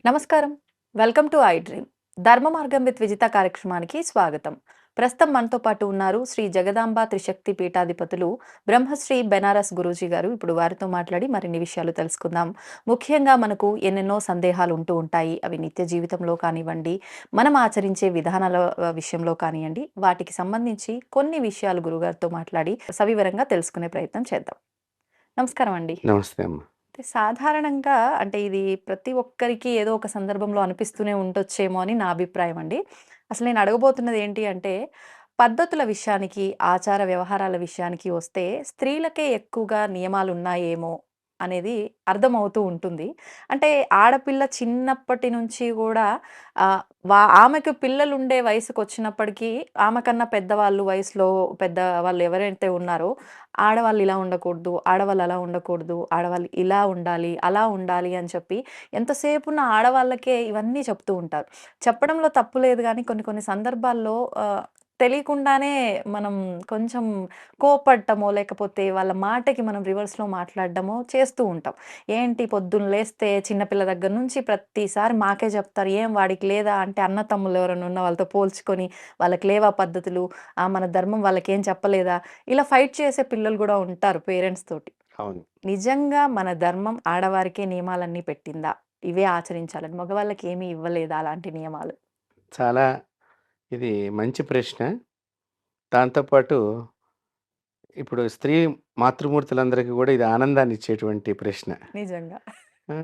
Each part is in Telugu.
నమస్కారం. Welcome to I dream. ధర్మ మార్గం విత్ విజిత కార్యక్రమానికి స్వాగతం. ప్రస్తుతం మనతో పాటు ఉన్నారు శ్రీ జగదాంబ త్రిశక్తి పీఠాధిపతులు బ్రహ్మశ్రీ బెనారస్ గురూజీ గారు. ఇప్పుడు వారితో మాట్లాడి మరిన్ని విషయాలు తెలుసుకుందాం. ముఖ్యంగా మనకు ఎన్నెన్నో సందేహాలు ఉంటూ ఉంటాయి. అవి నిత్య జీవితంలో కానివ్వండి, మనం ఆచరించే విధానాల విషయంలో కానియండి, వాటికి సంబంధించి కొన్ని విషయాలు గురుగారితో మాట్లాడి సవివరంగా తెలుసుకునే ప్రయత్నం చేద్దాం. నమస్కారం అండి. నమస్తే అమ్మ. అయితే సాధారణంగా అంటే ఇది ప్రతి ఒక్కరికి ఏదో ఒక సందర్భంలో అనిపిస్తూనే ఉండొచ్చేమో అని నా అభిప్రాయం అండి. అసలు నేను అడగబోతున్నది ఏంటి అంటే, పద్ధతుల విషయానికి, ఆచార వ్యవహారాల విషయానికి వస్తే స్త్రీలకే ఎక్కువగా నియమాలున్నాయేమో అనేది అర్థమవుతూ ఉంటుంది. అంటే ఆడపిల్ల చిన్నప్పటి నుంచి గూడా ఆమెకు పిల్లలుండే వయసుకొచ్చినప్పటికీ ఆమె కన్నా పెద్దవాళ్ళు వయసులో పెద్దవాళ్ళు ఎవరైతే ఉన్నారో ఆడవాళ్ళు ఇలా ఉండకూడదు, ఆడవాళ్ళు అలా ఉండకూడదు, ఆడవాళ్ళు ఇలా ఉండాలి, అలా ఉండాలి అని చెప్పి ఎంతసేపున్న ఆడవాళ్ళకే ఇవన్నీ చెప్తూ ఉంటారు. చెప్పడంలో తప్పు లేదు గానీ కొన్ని కొన్ని సందర్భాల్లో తెలియకుండానే మనం కొంచెం కోపడటమో, లేకపోతే వాళ్ళ మాటకి మనం రివర్స్‌లో మాట్లాడడమో చేస్తూ ఉంటాం. ఏంటి పొద్దున్న లేస్తే చిన్నపిల్ల దగ్గర నుంచి ప్రతిసారి మాకే చెప్తారు. "ఏం వాడికి లేదా?" అంటే అన్న తమ్ముళ్ళు ఎవరైనా ఉన్న వాళ్ళతో పోల్చుకొని, "వాళ్ళకి లేవా పద్ధతులు? మన ధర్మం వాళ్ళకేం చెప్పలేదా?" ఇలా ఫైట్ చేసే పిల్లలు గూడా ఉంటారు పేరెంట్స్ తోటి. అవును. నిజంగా మన ధర్మం ఆడవారికే నియమాలన్నీ పెట్టిందా? ఇవే ఆచరించాలని. మగవాళ్ళకి ఏమి ఇవ్వలేదా అలాంటి నియమాలు? చాలా ఇది మంచి ప్రశ్న. దాంతో పాటు ఇప్పుడు స్త్రీ మాతృమూర్తులందరికీ గూడా ఇది ఆనందాన్నిచ్చేటువంటి ప్రశ్న. నిజంగా. ఆ!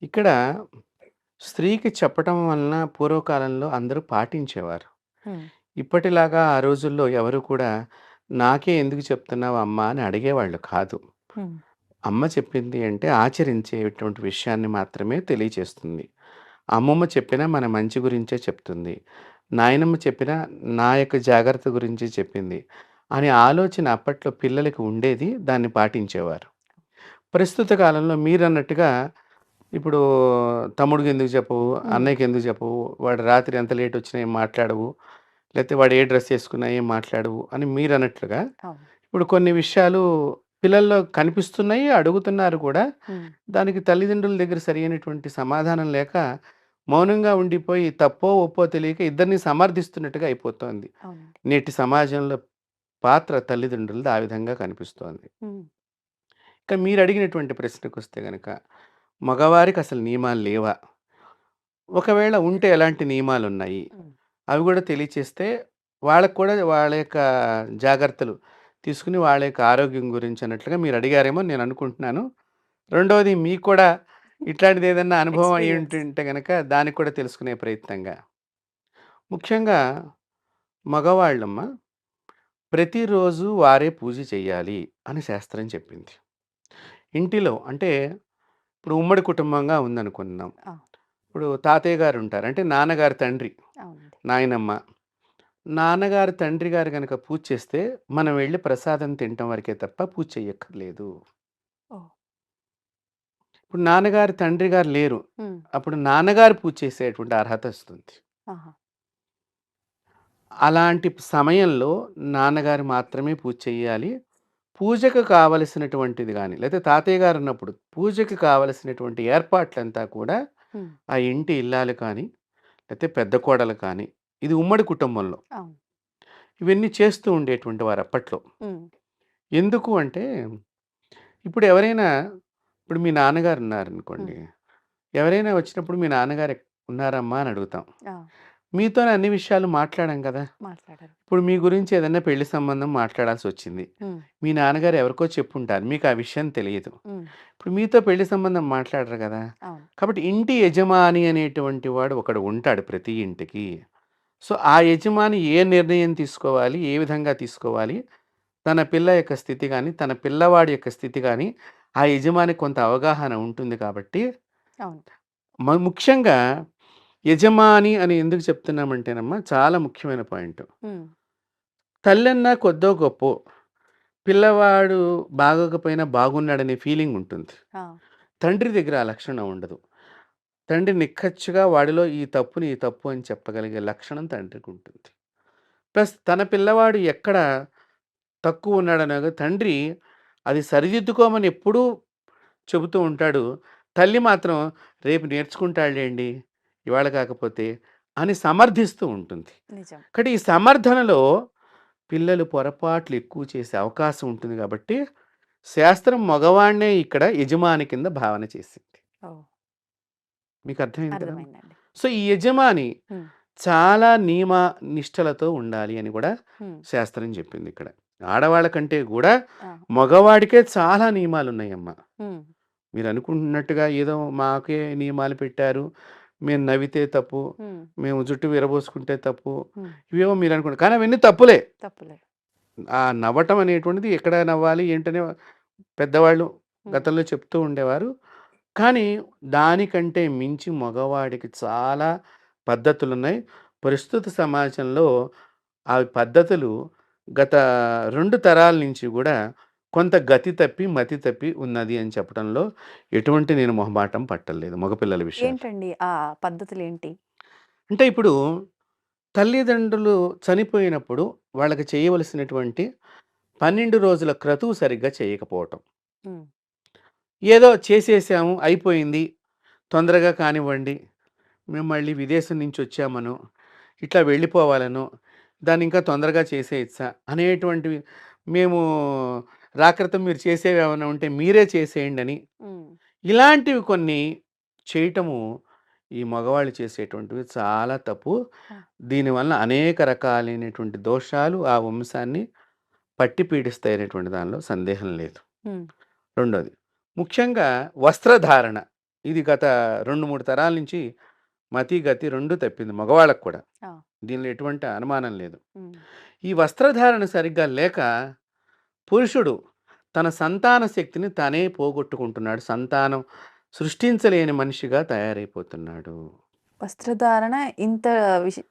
ఇక్కడ స్త్రీకి చెప్పటం వలన పూర్వకాలంలో అందరూ పాటించేవారు. హ్మ్. ఇప్పటిలాగా ఆ రోజుల్లో ఎవరు కూడా నాకే ఎందుకు చెప్తున్నావు అమ్మా అని అడిగేవాళ్ళు కాదు. హ్మ్. అమ్మ చెప్పింది అంటే ఆచరించేటువంటి విషయాన్ని మాత్రమే తెలియచేస్తుంది. అమ్మమ్మ చెప్పినా మన మంచి గురించే చెప్తుంది. నాయనమ్మ చెప్పినా నా యొక్క జాగ్రత్త గురించే చెప్పింది. అనే ఆలోచన అప్పట్లో పిల్లలకి ఉండేది. దాన్ని పాటించేవారు. ప్రస్తుత కాలంలో మీరన్నట్టుగా ఇప్పుడు తమ్ముడికెందుకు చెప్పవు? హ్మ్. అన్నయ్యకెందుకు చెప్పవు? వాడు రాత్రి ఎంత లేటొచ్చినా ఏం మాట్లాడవు. లేతే వాడు ఏ డ్రెస్ ఏసుకున్నా ఏం మాట్లాడవు అని మీరన్నట్లుగా అవును. ఇప్పుడు కొన్ని విషయాలు పిల్లల్లో కనిపిస్తున్నాయి, అడుగుతున్నారు కూడా. హ్మ్. దానికి తల్లిదండ్రుల దగ్గర సరైనటువంటి సమాధానం లేక, మౌనంగా ఉండిపోయి తప్పో, ఒప్పో తెలియక ఇద్దరిని సమర్థిస్తున్నట్టుగా అయిపోతోంది. అవునండి. నేటి సమాజంలో పాత్ర తల్లిదండ్రులది ఆ విధంగా కనిపిస్తోంది. హ్మ్. ఇక మీరడిగినటువంటి ప్రశ్నకొస్తే గనక, మగవారికి అసలు నియమాలు లేవా? ఒకవేళ ఉంటే ఎలాంటి నియమాలున్నాయి? హ్మ్. అవి గూడా తెలియచేస్తే, వాళ్ళకి కూడా వాళ్ళ యొక్క జాగ్రత్తలు తీసుకొని, వాళ్ళ యొక్క ఆరోగ్యం గురించి అన్నట్లుగా మీరడిగారేమో అని నేననుకుంటున్నాను. రెండోది మీకు కూడా ఇట్లాంటిదేదన్నా అనుభవం ఎక్స్‌పీరియన్స్. అయ్యుంటుంటే గనక, దానికి కూడా తెలుసుకునే ప్రయత్నంగా. ముఖ్యంగా మగవాళ్ళమ్మ ప్రతిరోజు వారే పూజ చెయ్యాలి అని శాస్త్రం చెప్పింది. ఇంటిలో అంటే ఇప్పుడు ఉమ్మడి కుటుంబంగా ఉందనుకుందాం. ఆ! ఇప్పుడు తాతయ్య గారుంటారు. అంటే నాన్నగారి తండ్రి, అవునండి. నాయనమ్మ. నాన్నగారు, తండ్రి గారు గనక పూజ చేస్తే, మనం వెళ్లి ప్రసాదం తినటం వరకే తప్ప పూజ చెయ్యక్కర్లేదు. ఓహ్! ఇప్పుడు నాన్నగారు, తండ్రి గారు లేరు. హ్మ్. అప్పుడు నాన్నగారు పూజ చేసేటువంటి అర్హత ఒస్తుంది. ఆహా! అలాంటి సమయంలో నాన్నగారు మాత్రమే పూజ చెయ్యాలి. పూజకు కావలసినటువంటిది గాని, లేతే తాతయ్య గారున్నప్పుడు పూజకి కావలసినటువంటి ఏర్పాట్లంతా కూడా హ్మ్. ఆ ఇంటి ఇల్లాలు కానీ, లేతే పెద్ద కోడలు కానీ, ఇది ఉమ్మడి కుటుంబంలో. అవును. ఇవన్నీ చేస్తూ ఉండేటువంటి వారు అప్పట్లో. హ్మ్. ఎందుకు అంటే, ఇప్పుడు ఎవరైనా ఇప్పుడు మీ నాన్నగారున్నారనుకోండి. హ్మ్. ఎవరైనా వచ్చినప్పుడు మీ నాన్నగారు ఉన్నారమ్మా అని అడుగుతాం. ఆ! మీతోనే అన్ని విషయాలు మాట్లాడం కదా! మాట్లాడారు. ఇప్పుడు మీ గురించి ఏదన్నా పెళ్లి సంబంధం మాట్లాడాల్సొచ్చింది. హ్మ్. మీ నాన్నగారు ఎవరికో చెప్పుంటారు. మీకు ఆ విషయం తెలీదు. హ్మ్. ఇప్పుడు మీతో పెళ్లి సంబంధం మాట్లాడరు గదా! అవును. కాబట్టి ఇంటి యజమాని అనేటువంటి వాడు ఒకడు ఉంటాడు ప్రతి ఇంటికి. సో, ఆ యజమాని ఏ నిర్ణయం తీసుకోవాలి? ఏ విధంగా తీసుకోవాలి? తన పిల్ల యొక్క స్థితి గాని, తన పిల్లవాడి యొక్క స్థితి గాని, ఆ యజమానికి కొంత అవగాహన ఉంటుంది కాబట్టి, అవును. ముఖ్యంగా యజమాని అని ఎందుకు చెప్తున్నామంటేనమ్మా చాలా ముఖ్యమైన పాయింట్. హ్మ్. తల్లన్నా కొద్దో గొప్పో పిల్లవాడు బాగోకపోయినా బాగున్నాడనే ఫీలింగ్ ఉంటుంది. ఆ! తండ్రి దగ్గర ఆ లక్షణం ఉండదు. తండ్రి నిక్కచ్చిగా వాడిలో ఈ తప్పుని, ఈ తప్పు అని చెప్పగలిగే లక్షణం తండ్రికుంటుంది. ప్లస్ తన పిల్లవాడు ఎక్కడ తక్కువున్నాడనగా తండ్రి అది సరిదిద్దుకోమని ఎప్పుడూ చెబుతూ ఉంటాడు. తల్లి మాత్రం రేపు నేర్చుకుంటాడులేండి, ఇవాళ కాకపోతే అని సమర్థిస్తూ ఉంటుంది. నిజం. కాబట్టి ఈ సమర్థనలో పిల్లలు పొరపాట్లు ఎక్కువ చేసే అవకాశం ఉంటుంది కాబట్టి, శాస్త్రం మగవాడినే ఇక్కడ యజమాని కింద భావన చేసింది. ఓహ్! మీకు అర్థమైంది కదమ్మా! అర్థమైందండి. సో, ఈ యజమాని హ్మ్. చాలా నియమ నిష్టలతో ఉండాలి అని కూడా హ్మ్. శాస్త్రం చెప్పింది ఇక్కడ. ఆడవాళ్ళ కంటే కూడా ఆ! మగవాడికే చాలా నియమాలున్నాయమ్మా. హ్మ్. మీరనుకుంటున్నట్టుగా ఏదో మాకే నియమాలు పెట్టారు, మేము నవ్వితే తప్పు, హ్మ్. మేము జుట్టు విరబోసుకుంటే తప్పు, హ్మ్. ఇవేమో మీరనుకుంటారు. కానీ అవన్నీ తప్పులే. తప్పులే. ఆ నవ్వటం అనేటువంటిది ఎక్కడ నవ్వాలి ఏంటనే పెద్దవాళ్ళు హ్మ్. గతంలో చెప్తూ ఉండేవారు. కానీ దానికంటే మించి మగవాడికి చాలా పద్ధతులున్నాయి. ప్రస్తుత సమాజంలో ఆ పద్ధతులు గత 2 తరాల నుంచి గూడా కొంత గతి తప్పి, మతి తప్పి ఉన్నది అని చెప్పడంలో ఎటువంటి నేను మొహమాటం పట్టలేదు మగపిల్లల విషయాలు. ఏంటండి ఆ పద్ధతులేంటి? అంటే ఇప్పుడు తల్లిదండ్రులు చనిపోయినప్పుడు వాళ్ళకి చేయవలసినటువంటి 12 రోజుల క్రతువు సరిగ్గా చేయకపోవటం. హ్మ్. ఏదో చేసేసాము, అయిపోయింది, తొందరగా కానివ్వండి, మేము మళ్ళీ విదేశం నుంచి వచ్చామనో, ఇట్లా వెళ్ళిపోవాలనో, దాన్ని ఇంకా తొందరగా చేసేయచ్చా అనేటువంటివి, మేము రాకృతం మీరు చేసేవేమన్నా ఉంటే మీరే చేసేయండని, హ్మ్. ఇలాంటివి కొన్ని చేయటము ఈ మగవాళ్ళు చేసేటువంటివి చాలా తప్పు. ఆ! దీనివల్ల అనేక రకాలైనటువంటి దోషాలు ఆ వంశాన్ని పట్టి పీడిస్తాయనేటువంటి దానిలో సందేహం లేదు. హ్మ్. రెండోది, ముఖ్యంగా వస్త్రధారణ. ఇది గత 2, 3 తరాల నుంచి మతి, గతి 2 తప్పింది మగవాళ్ళకి కూడా. ఆ! దీనిలో ఎటువంటి అనుమానం లేదు. హ్మ్. ఈ వస్త్రధారణ సరిగ్గా లేక పురుషుడు తన సంతాన శక్తిని తానే పోగొట్టుకుంటున్నాడు. సంతానం సృష్టించలేని మనిషిగా తయారైపోతున్నాడు. వస్త్రధారణ ఇంత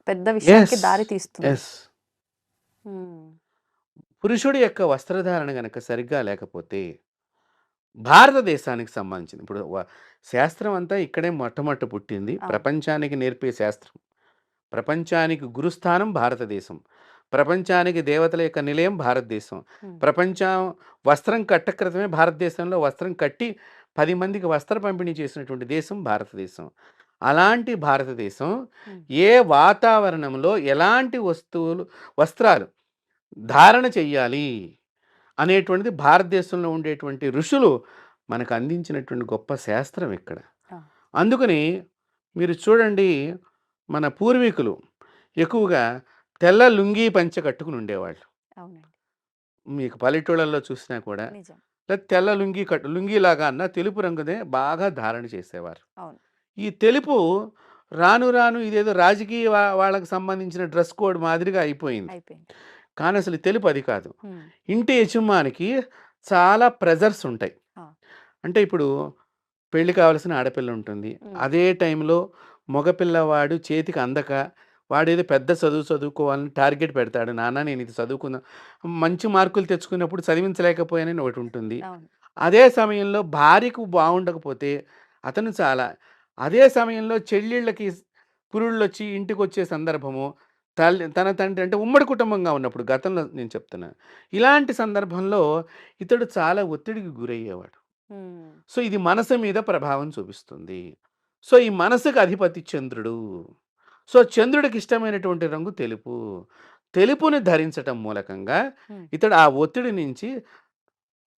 పెద్ద యెస్. విషయానికి దారి తీస్తుంది. యెస్. హ్మ్. పురుషుడి యొక్క వస్త్రధారణ గనక సరిగ్గా లేకపోతే భారతదేశానికి సంబంధించింది. ఇప్పుడు శాస్త్రం అంతా ఇక్కడే మొట్టమొదట పుట్టింది. అవును. ప్రపంచానికి నేర్పే శాస్త్రం. ప్రపంచానికి గురుస్థానం భారతదేశం. ప్రపంచానికి దేవతల యొక్క నిలయం భారతదేశం. హ్మ్. ప్రపంచం వస్త్రం కట్టక్రితమే భారతదేశంలో వస్త్రం కట్టి 10 మందికి వస్త్ర పంపిణీ చేసినటువంటి దేశం భారతదేశం. అలాంటి భారతదేశం హ్మ్. ఏ వాతావరణంలో ఎలాంటి వస్త్రాలు ధారణ చెయ్యాలి అనేటువంటిది భారతదేశంలో ఉండేటువంటి ఋషులు మనకు అందించినటువంటి గొప్ప శాస్త్రం ఇక్కడ. ఆ! అందుకని మీరు చూడండి, మన పూర్వీకులు ఎక్కువగా తెల్ల లుంగీ పంచె కట్టుకుని ఉండేవాళ్ళు. అవునండి. మీకు పల్లెటూళ్ళల్లో చూసినా కూడా నిజం. తెల్ల లుంగీలాగా అన్న తెలుపు రంగునే బాగా ధారణ చేసేవారు. అవును. ఈ తెలుపు రాను రాను ఇదేదో రాజకీయ వాళ్ళకి సంబంధించిన డ్రెస్ కోడ్ మాదిరిగా అయిపోయింది. అయిపోయింది. కానీ అసలు తెలుపు అది కాదు. హ్మ్. ఇంటి యజమానికి చాలా ప్రెజర్స్ ఉంటాయి. ఆ! అంటే ఇప్పుడు పెళ్లి కావాల్సిన ఆడపిల్ల ఉంటుంది. హ్మ్. అదే టైంలో మగపిల్లవాడు చేతికి అందక వాడేదో పెద్ద చదువు చదువుకోవాలని టార్గెట్ పెడతాడు. నాన్న నేను ఇది చదువుకున్నా, మంచి మార్కులు తెచ్చుకున్నప్పుడు చదివించలేకపోయానని ఒకటి ఉంటుంది. అవును. అదే సమయంలో భార్యకు బాగుండకపోతే అతను చాలా, అదే సమయంలో చెల్లెళ్ళకి పురుళ్ళొచ్చి ఇంటికొచ్చే సందర్భము, తన తండ్రి అంటే ఉమ్మడి కుటుంబంగా ఉన్నప్పుడు గతంలో నేను చెప్తున్నాను. ఇలాంటి సందర్భంలో ఇతడు చాలా ఒత్తిడికి గురయ్యేవాడు. హ్మ్. సో, ఇది మనసు మీద ప్రభావం చూపిస్తుంది. సో, ఈ మనసుకి అధిపతి చంద్రుడు. సో, చంద్రుడికి ఇష్టమైనటువంటి రంగు తెలుపు. తెలుపుని ధరించటం మూలకంగా హ్మ్. ఇతడు ఆ ఒత్తిడి నుంచి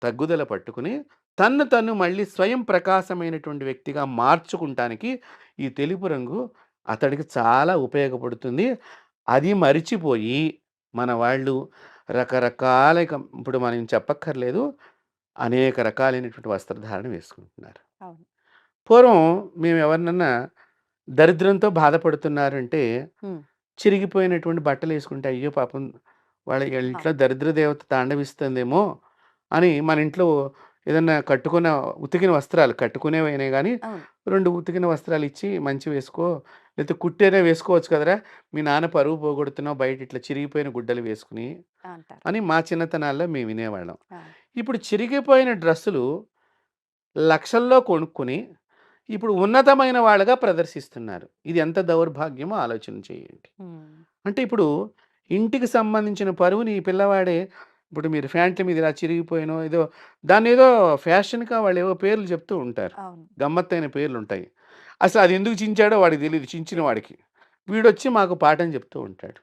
తగ్గుదల పట్టుకుని, తన్ను మళ్ళీ స్వయం ప్రకాశమైనటువంటి వ్యక్తిగా మార్చుకుంటానికి ఈ తెలుపు రంగు అతడికి చాలా ఉపయోగపడుతుంది. అది మరిచిపోయి మన వాళ్ళు రకరకాల ఇప్పుడు మనం చెప్పక్కర్లేదు, అనేక రకాలైనటువంటి వస్త్రధారణ వేసుకుంటున్నారు. అవును. పూర్వం మేము ఎవరినన్నా దరిద్రంతో బాధపడుతున్నారంటే, హ్మ్. చిరిగిపోయినటువంటి బట్టలేసుకుంటే, అయ్యో పాపం వాళ్ళ ఆ! ఇంట్లో దరిద్ర దేవత తాండవిస్తుందేమో అని మన ఇంట్లో ఏదన్నా కట్టుకున్న ఉతికిన వస్త్రాలు కట్టుకునేవైనా గానీ, అవును. 2 ఉతికిన వస్త్రాలిచ్చి మంచివి వేసుకో, లేతే కుట్టైనా వేసుకోవచ్చు కదరా! మీ నాన్న పరువు పోగొడుతున్నావు బయట ఇట్లా చిరిగిపోయిన గుడ్డలు వేసుకొని అంటారు. అని మా చిన్నతనాల్లో మేము వినేవాళ్ళం. ఆ! ఇప్పుడు చిరిగిపోయిన డ్రెస్సులు లక్షల్లో కొనుక్కొని, ఇప్పుడు ఉన్నతమైన వాళ్ళుగా ప్రదర్శిస్తున్నారు. ఇది ఎంత దౌర్భాగ్యమో ఆలోచన చేయండి. హ్మ్. అంటే ఇప్పుడు ఇంటికి సంబంధించిన పరువుని ఈ పిల్లవాడే ఇప్పుడు మీరు ఫ్యాంట్ల మీద ఇలా చిరిగిపోయినో ఏదో దాన్నేదో ఫ్యాషన్‌గా వాళ్ళేవో పేర్లు చెప్తూ ఉంటారు. అవును. గమ్మత్తైన పేర్లుంటాయి. అసలు అది ఎందుకు చించాడో వాడికి తెలీదు చించిన వాడికి. వీడొచ్చి మాకు పాఠం చెప్తూ ఉంటాడు.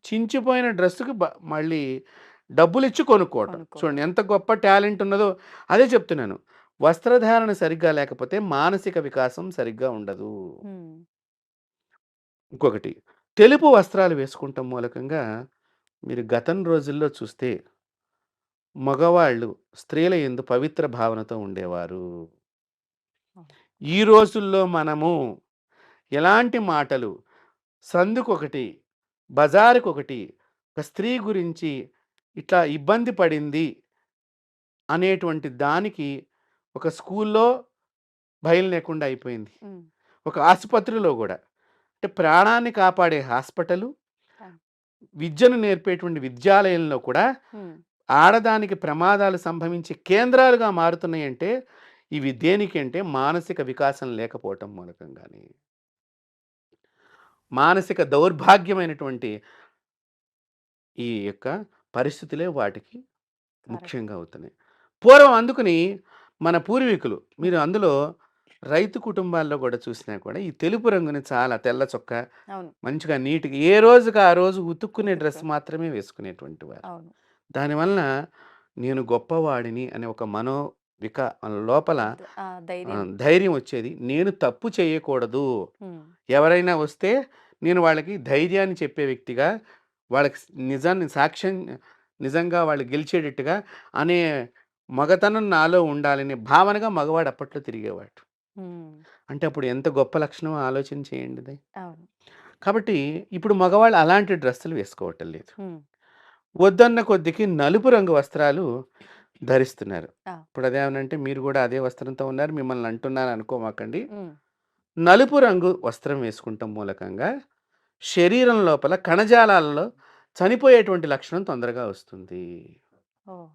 చించిపోయిన డ్రెస్‌కి మళ్ళీ డబ్బులిచ్చి కొనుక్కోవటం. కొనుక్కోవడం. చూడండి ఎంత గొప్ప టాలెంట్ ఉన్నదో. అదే చెప్తున్నాను. వస్త్రధారణ సరిగ్గా లేకపోతే మానసిక వికాసం సరిగ్గా ఉండదు. హ్మ్. ఇంకొకటి తెలుపు వస్త్రాలు వేసుకుంటం మూలకంగా మీరు గతం రోజుల్లో చూస్తే మగవాళ్ళు స్త్రీల యందు పవిత్ర భావనతో ఉండేవారు. అవును. ఈ రోజుల్లో మనము ఎలాంటి మాటలు సందుకొకటి, బజారుకొకటి, ఒక స్త్రీ గురించి ఇట్లా ఇబ్బంది పడింది అనేటువంటి దానికి ఒక స్కూల్లో భయం లేకుండా అయిపోయింది. హ్మ్. ఒక ఆసుపత్రిలో గూడా. అంటే ప్రాణాన్ని కాపాడే హాస్పిటలు, అవును. విద్యను నేర్పేటువంటి విద్యాలయంలో కూడా హ్మ్. ఆడదానికి ప్రమాదాలు సంభవించే కేంద్రాలుగా మారుతున్నాయంటే, ఇవి దేనికంటే మానసిక వికాసం లేకపోవటం మూలకంగానే. మానసిక దౌర్భాగ్యమైనటువంటి ఈ యొక్క పరిస్థితులే వాటికి కరెక్ట్. ముఖ్యంగా అవుతున్నాయి. పూర్వం అందుకని మన పూర్వీకులు హ్మ్. మీరు అందులో రైతు కుటుంబాల్లో కూడా చూసినా కూడా ఈ తెలుపు రంగుని చాలా తెల్ల చొక్కా, అవును. మంచిగా నీట్‌గా ఏ రోజుకి ఆ రోజు ఉతుక్కునే డ్రెస్ ఉతుక్కొని. మాత్రమే వేసుకునేటువంటి వారు. అవును. దానివలన నేను గొప్పవాడిని అనే ఒక లోపల ఆ! ధైర్యం. ధైర్యం వచ్చేది. నేను తప్పు చేయకూడదు. హ్మ్. ఎవరైనా వస్తే నేను వాళ్ళకి ధైర్యాన్ని చెప్పే వ్యక్తిగా, వాళ్ళకి నిజాన్ని నిజంగా వాళ్ళు గెలిచేటట్టుగా అనే మగతనం నాలో ఉండాలనే భావనగా మగవాడు అప్పట్లో తిరిగేవాడు. హ్మ్. అంటే అప్పుడు ఎంత గొప్ప లక్షణమో ఆలోచన చేయండిది. అవును. కాబట్టి ఇప్పుడు మగవాళ్ళు అలాంటి డ్రెస్సులు వేసుకోవటం లేదు. హ్మ్. వద్దన్న కొద్దికి నలుపు రంగు వస్త్రాలు ధరిస్తున్నారు. ఆ! ఇప్పుడు అదేమనంటే మీరు గూడా అదే వస్త్రంతో ఉన్నారు. మిమ్మల్ని అంటున్నాను అనుకోమాకండి. హ్మ్. నలుపు రంగు వస్త్రం వేసుకుంటం మూలకంగా శరీరం లోపల కణజాలాలలో చనిపోయేటువంటి లక్షణం తొందరగా వస్తుంది. ఓహ్!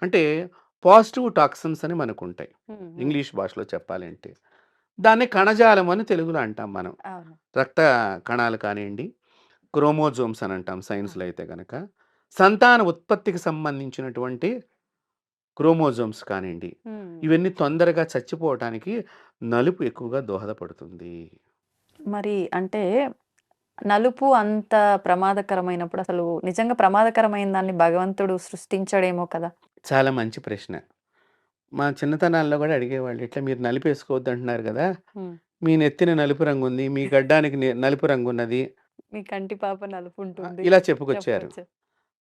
అంటే పాజిటివ్ టాక్సిన్స్ అని మనకుంటాయి. హ్మ్. హ్మ్. ఇంగ్లీష్ భాషలో చెప్పాలంటే. దాన్ని కణజాలం అని తెలుగులో అంటాం మనం. అవును. రక్త కణాలు కానియండి, క్రోమోజోమ్స్ అని అంటాం ఆ! సైన్స్‌లో అయితే గనక. సంతాన ఉత్పత్తికి సంబంధించినటువంటి క్రోమోజోమ్స్ కానియండి, హ్మ్. ఇవన్నీ తొందరగా చచ్చిపోవటానికి నలుపు ఎక్కువగా దోహదపడుతుంది. మరి అంటే నలుపు అంత ప్రమాదకరమైనప్పుడు అసలు నిజంగా ప్రమాదకరమైన దాన్ని భగవంతుడు సృష్టించాడేమో కదా! చాలా మంచి ప్రశ్న. మా చిన్నతనాల్లో గూడా అడిగేవాళ్ళు. "ఇట్లా మీరు నలుపేసుకోవద్దంటున్నారు గదా! హ్మ్. మీ నెత్తిన నలుపు రంగుంది. మీ గడ్డానికి నలుపు రంగున్నది." మీ కంటి పాప నలుపుంటుంది. ఇలా చెప్పుకొచ్చారు. చెప్పొచ్చు.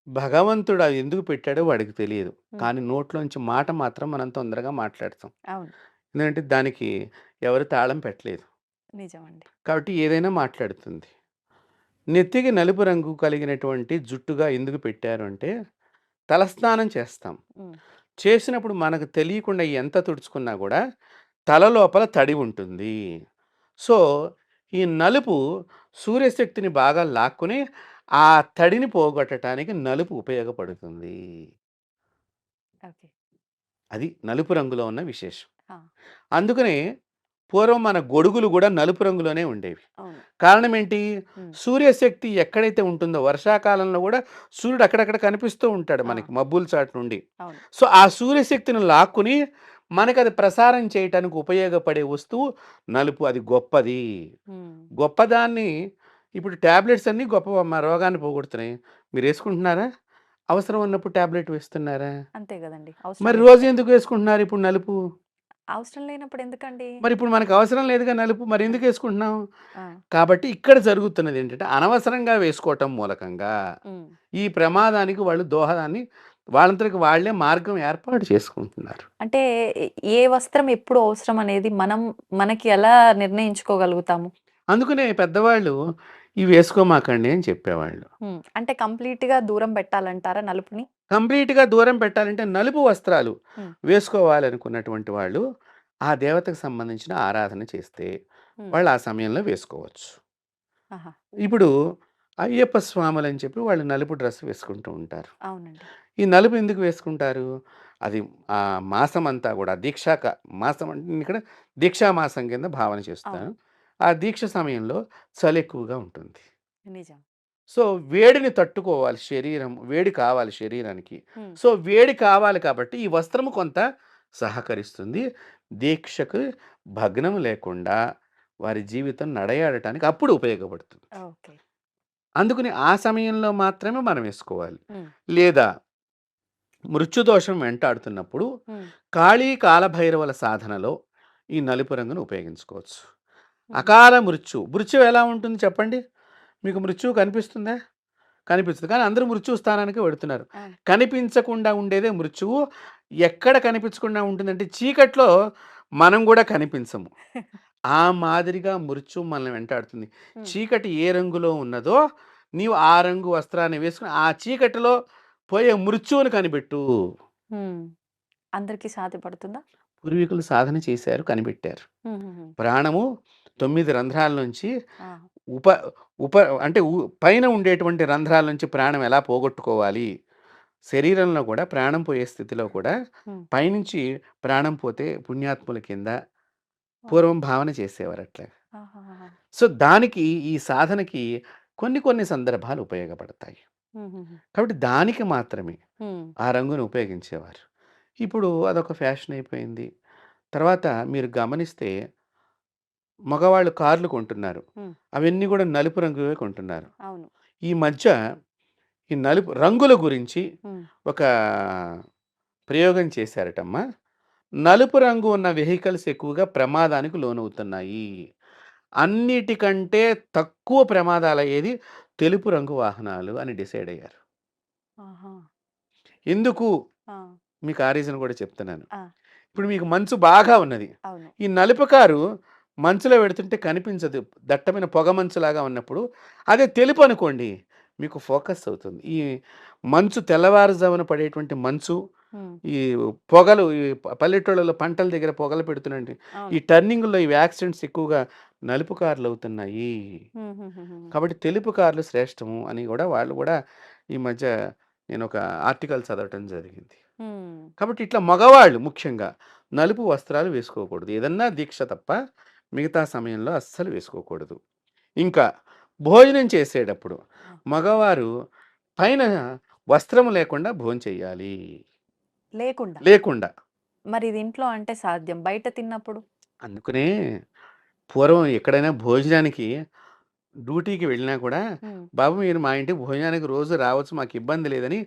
భగవంతుడు అది ఎందుకు పెట్టాడో వాడికి తెలీదు. హ్మ్. కానీ నోట్లోంచి మాట మాత్రం మనం తొందరగా మాట్లాడతాం. అవును. ఎందుకంటే దానికి ఎవరు తాళం పెట్టలేదు. నిజమండి. కాబట్టి ఏదైనా మాట్లాడుతుంది. నెత్తికి నలుపు రంగు కలిగినటువంటి జుట్టుగా ఎందుకు పెట్టారు అంటే, తలస్నానం చేస్తాం. హ్మ్. చేసినప్పుడు మనకు తెలియకుండా ఎంత తుడుచుకున్నా గూడా, తల లోపల తడి ఉంటుంది. సో, ఈ నలుపు సూర్యశక్తిని బాగా లాక్కుని, ఆ తడిని పోగొట్టటానికి నలుపు ఉపయోగపడుతుంది. ఓకే. అది నలుపు రంగులో ఉన్న విశేషం. ఆ! అందుకనే పూర్వం మన గొడుగులు గూడా నలుపు రంగులోనే ఉండేవి. అవును. కారణం ఏంటి? హ్మ్. సూర్యశక్తి ఎక్కడైతే ఉంటుందో వర్షాకాలంలో గూడా సూర్యుడు అక్కడక్కడ కనిపిస్తూ ఉంటాడు ఆ! మనకి మబ్బుల చాటు నుండి. అవును. సో, ఆ సూర్యశక్తిని లాక్కుని మనకది ప్రసారం చేయటానికి ఉపయోగపడే వస్తువు నలుపు. అది గొప్పది. హ్మ్. గొప్పదాన్ని ఇప్పుడు టాబ్లెట్స్ అన్నీ గొప్పవి మా రోగాన్ని పోగొడుతున్నాయి. మీరేసుకుంటున్నారా? అవసరం ఉన్నప్పుడు టాబ్లెట్ వేస్తున్నారా? అంతే గదండీ. అవసరం మరి రోజు లేనప్పుడు. ఎందుకు వేసుకుంటున్నారు ఇప్పుడు నలుపు? అవసరం లేనప్పుడు ఎందుకండి? మరిప్పుడు మనకు అవసరం లేదుగా నలుపు. ఆ! మరెందుకేసుకుంటున్నాం? ఆ! కాబట్టి ఇక్కడ జరుగుతున్నదేంటంటే, అనవసరంగా వేసుకోవటం మూలకంగా, హ్మ్. ఈ ప్రమాదానికి వాళ్ళు దోహదాన్ని వాళ్ళంతరికి వాళ్ళే మార్గం ఏర్పాటు చేసుకుంటున్నారు. అంటే ఏ వస్త్రం ఎప్పుడు అవసరం అనేది మనకి ఎలా నిర్ణయించుకోగలుగుతాము? అందుకనే పెద్దవాళ్ళు ఇవేసుకోమాకండి అని చెప్పేవాళ్ళు. హ్మ్. అంటే కంప్లీట్‌గా దూరం పెట్టాలంటారా నలుపుని? కంప్లీట్‌గా దూరం పెట్టాలంటే నలుపు వస్త్రాలు హ్మ్. వేసుకోవాలనుకున్నటువంటి వాళ్ళు, ఆ దేవతకు సంబంధించిన ఆరాధన చేస్తే, హ్మ్. వాళ్ళు ఆ సమయంలో వేసుకోవచ్చు. ఆహా! ఇప్పుడు అయ్యప్ప స్వాములని చెప్పి వాళ్ళు నలుపు డ్రెస్ వేసుకుంటూ ఉంటారు. అవునండి. ఈ నలుపు ఎందుకు వేసుకుంటారు? అది మాసమంతా గూడా మాసం అంటే నేనిక్కడ దీక్షా మాసం కింద భావన అవును. చేస్తాను. ఆ దీక్ష సమయంలో చలెక్కువగా ఉంటుంది. నిజం. సో, వేడిని తట్టుకోవాలి శరీరం. వేడి కావాలి శరీరానికి. హ్మ్. సో, వేడి కావాలి కాబట్టి ఈ వస్త్రము కొంత సహకరిస్తుంది. దీక్షకు భగ్నం లేకుండా వారి జీవితం నడయాడటానికి అప్పుడు ఉపయోగపడుతుంది. ఓకే. అందుకని ఆ సమయంలో మాత్రమే మనం వేసుకోవాలి. హ్మ్. లేదా మృత్యుదోషం వెంటాడుతున్నప్పుడు హ్మ్. కాళీ కాలభైరవుల సాధనలో ఈ నలుపు రంగును ఉపయోగించుకోవచ్చు. హ్మ్. అకాల మృత్యువు ఎలా ఉంటుంది చెప్పండి? మీకు మృత్యువు కనిపిస్తుందా? కనిపించదు. కానీ అందరూ మృత్యు స్థానానికే వెడుతున్నారు. అవును. కనిపించకుండా ఉండేదే మృత్యువు. ఎక్కడ కనిపించకుండా ఉంటుందంటే చీకట్లో మనం గూడా కనిపించము. ఆ మాదిరిగా మృత్యువు మనల్ని వెంటాడుతుంది. హ్మ్. చీకటి ఏ రంగులో ఉన్నదో నీవు ఆ రంగు వస్త్రాన్ని వేసుకొని ఆ చీకటిలో పోయే మృత్యువుని కనిపెట్టు. హ్మ్. అందరికీ సాధ్యపడుతుందా? పూర్వీకులు సాధన చేశారు, కనిపెట్టారు. హుహుహు. ప్రాణము 9 రంధ్రాల నుంచి ఆ! ఉప ఉప అంటే పైన ఉండేటువంటి రంధ్రాల నుంచి ప్రాణం ఎలా పోగొట్టుకోవాలి? శరీరంలో కూడా ప్రాణం పోయే స్థితిలో కూడా హ్మ్. పైనుంచి ప్రాణం పోతే పుణ్యాత్ముల కింద ఓహ్! పూర్వం భావన చేసేవారు అట్లా. ఆహాహాహా! సో, దానికి ఈ సాధనకి కొన్ని సందర్భాలు ఉపయోగపడతాయి. హుహుహు. కాబట్టి దానికి మాత్రమే హ్మ్. ఆ రంగుని ఉపయోగించేవారు. ఇప్పుడు అదొక ఫ్యాషన్ అయిపోయింది. తర్వాత మీరు గమనిస్తే మగవాళ్ళు కార్లు కొంటున్నారు. హ్మ్. అవన్నీ కూడా నలుపు రంగువే కొంటున్నారు. అవును. ఈ మధ్య ఈ నలుపు రంగుల గురించి హ్మ్. ఒక ప్రయోగం చేశారటమ్మా. నలుపు రంగు ఉన్న వెహికల్స్ ఎక్కువగా ప్రమాదానికి లోనవుతున్నాయి. అన్నిటికంటే తక్కువ ప్రమాదాలయ్యేది తెలుపు రంగు వాహనాలు అని డిసైడ్ అయ్యారు. ఆహా! ఎందుకు? ఆ! మీకు ఆ రీజన్ కూడా చెప్తున్నాను. ఆ! ఇప్పుడు మీకు మంచు బాగా ఉన్నది. అవును. ఈ నలుపు కారు మంచులో వెడుతుంటే కనిపించదు. దట్టమైన పొగ మంచులాగా ఉన్నప్పుడు. అదే తెలుపు అనుకోండి మీకు ఫోకస్ అవుతుంది. ఈ మంచు తెల్లవారుజామున పడేటువంటి మంచు, హ్మ్. ఈ పొగలు ఈ పల్లెటూళ్ళలో పంటల దగ్గర పొగలు పెడుతున్నాండి. ఈ అవును. టర్నింగ్‌లో ఇవి యాక్సిడెంట్స్ ఎక్కువగా నలుపు కార్లు అవుతున్నాయి. హుహుహుహు. కాబట్టి తెలుపు కార్లు శ్రేష్టము అని గూడా వాళ్ళు గూడా ఈ మధ్య నేనొక ఆర్టికల్ చదవటం జరిగింది. హ్మ్. కాబట్టి ఇట్లా మగవాళ్ళు ముఖ్యంగా నలుపు వస్త్రాలు వేసుకోకూడదు. ఏదన్నా దీక్ష తప్ప మిగతా సమయంలో అస్సలు వేసుకోకూడదు. ఇంకా భోజనం చేసేటప్పుడు ఆ! మగవారు పైన వస్త్రం లేకుండా భోంచేయాలి. లేకుండా. లేకుండా. మరి ఇది ఇంట్లో అంటే సాధ్యం. బయట తిన్నప్పుడు? అందుకనే పూర్వం ఎక్కడైనా భోజనానికి డ్యూటీకి వెళ్ళినా కూడా, హ్మ్. బాబు మీరు మా ఇంటికి భోజనానికి రోజు రావచ్చు మాకు ఇబ్బంది లేదని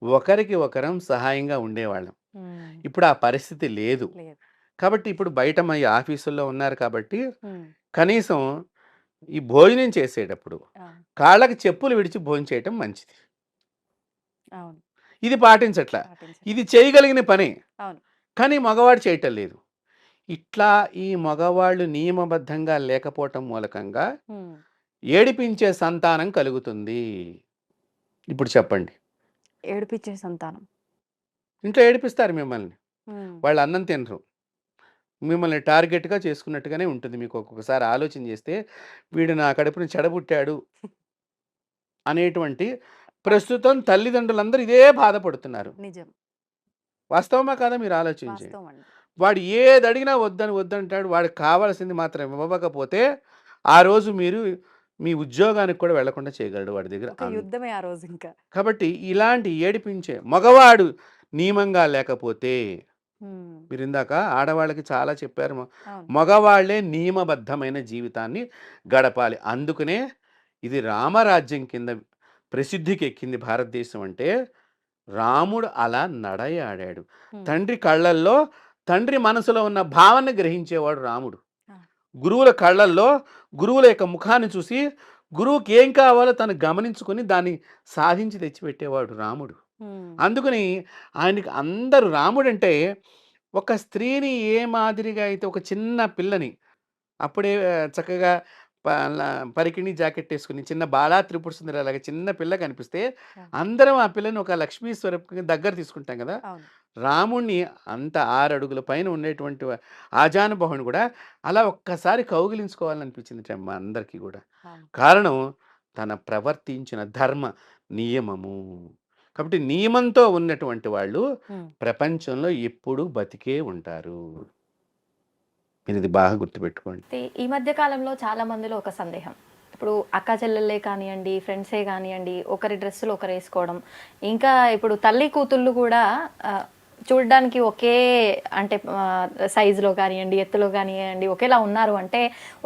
ఒకరికి ఒకరం సహాయంగా ఉండేవాళ్ళం. హ్మ్. ఇప్పుడు ఆ పరిస్థితి లేదు. లేదు. కాబట్టి ఇప్పుడు బయట మా ఈ ఆఫీసుల్లో ఉన్నారు కాబట్టి, హ్మ్. కనీసం ఈ భోజనం చేసేటప్పుడు ఆ! కాళ్ళకి చెప్పులు విడిచి భోంచేయటం మంచిది. అవును. ఇది పాటించట్ల. ఇది పాటించట్లేదు. చేయగలిగిన పనే. అవును. కానీ మగవాడు చేయటం లేదు. ఇట్లా ఈ మగవాళ్ళు నియమబద్ధంగా లేకపోవటం మూలకంగా హ్మ్. ఏడిపించే సంతానం కలుగుతుంది. ఇప్పుడు చెప్పండి. ఏడిపిచ్చే సంతానం. ఇంట్లో ఏడిపిస్తారు మిమ్మల్ని. హ్మ్. వాళ్ళు అన్నం తినరు. మిమ్మల్ని టార్గెట్‌గా చేసుకున్నట్టుగానే ఉంటుంది. మీకు ఒక్కొక్కసారి ఆలోచన చేస్తే, వీడు నా కడుపున చెడబుట్టాడు అనేటువంటి ఆ! ప్రస్తుతం తల్లిదండ్రులందరూ ఇదే బాధపడుతున్నారు. నిజం. వాస్తవమా కాదా మీరు ఆలోచించండి. వాస్తవం అండి. వాడు ఏదడిగినా వద్దంటాడు. వాడికి కావాల్సింది మాత్రం ఇవ్వకపోతే, ఆ రోజు మీరు మీ ఉద్యోగానికి కూడా వెళ్ళకుండా చేయగలడు వాడి దగ్గర ఒక యుద్ధమే ఆ రోజింక. కాబట్టి ఇలాంటి ఏడిపించే మగవాడు నియమంగా లేకపోతే హ్మ్. మీరిందాక ఆడవాళ్ళకి చాలా చెప్పారు. అవును. మగవాళ్ళే నియమబద్ధమైన జీవితాన్ని గడపాలి. అందుకనే ఇది రామరాజ్యం కింద ప్రసిద్ధికెక్కింది భారతదేశం అంటే, రాముడు అలా నడయాడాడు. హ్మ్. తండ్రి కళ్ళల్లో తండ్రి మనసులో ఉన్న భావనని గ్రహించేవాడు రాముడు. ఆ! గురువుల కళ్ళల్లో గురువుల యొక్క ముఖాన్ని చూసి, గురువుకి ఏం కావాలో తను గమనించుకొని దాన్ని సాధించి తెచ్చిపెట్టేవాడు రాముడు. హ్మ్. అందుకని ఆయనకి అందరూ రాముడంటే ఒక స్త్రీని ఏ మాదిరిగా అయితే ఒక చిన్న పిల్లని అప్పుడే చక్కగా ప పరికిణి జాకెట్ ఏసుకొని చిన్న బాలా త్రిపుర సుందరిలాగా చిన్న పిల్ల కనిపిస్తే ఆ! అందరం ఆ పిల్లని ఒక లక్ష్మీ స్వరూపంగా దగ్గర తీసుకుంటాం కదా! అవును. రాముడిని అంత 6 అడుగుల పైన ఉండేటువంటి ఆజానుబాహుడిని కూడా అలా ఒక్కసారి కౌగిలించుకోవాలనిపించిందిట మా అందరికీ గూడా. అవును. కారణం తన ప్రవర్తించిన ధర్మ నియమము. కాబట్టి నియమంతో ఉన్నటువంటి వాళ్ళు హ్మ్. ప్రపంచంలో ఎప్పుడూ బతికే ఉంటారు. మీరిది బాగా గుర్తుపెట్టుకోండి. అయితే ఈ మధ్య కాలంలో చాలా మందిలో ఒక సందేహం. ఇప్పుడు అక్క చెల్లెళ్ళే కానియండి, ఫ్రెండ్సే కానియండి, ఒకరి డ్రెస్సులు ఒకరు వేసుకోవడం. ఇంకా ఇప్పుడు తల్లి కూతుళ్ళు కూడా చూడడానికి ఒకే అంటే సైజులో కానియండి, ఎత్తులో కానియండి ఒకేలా ఉన్నారు అంటే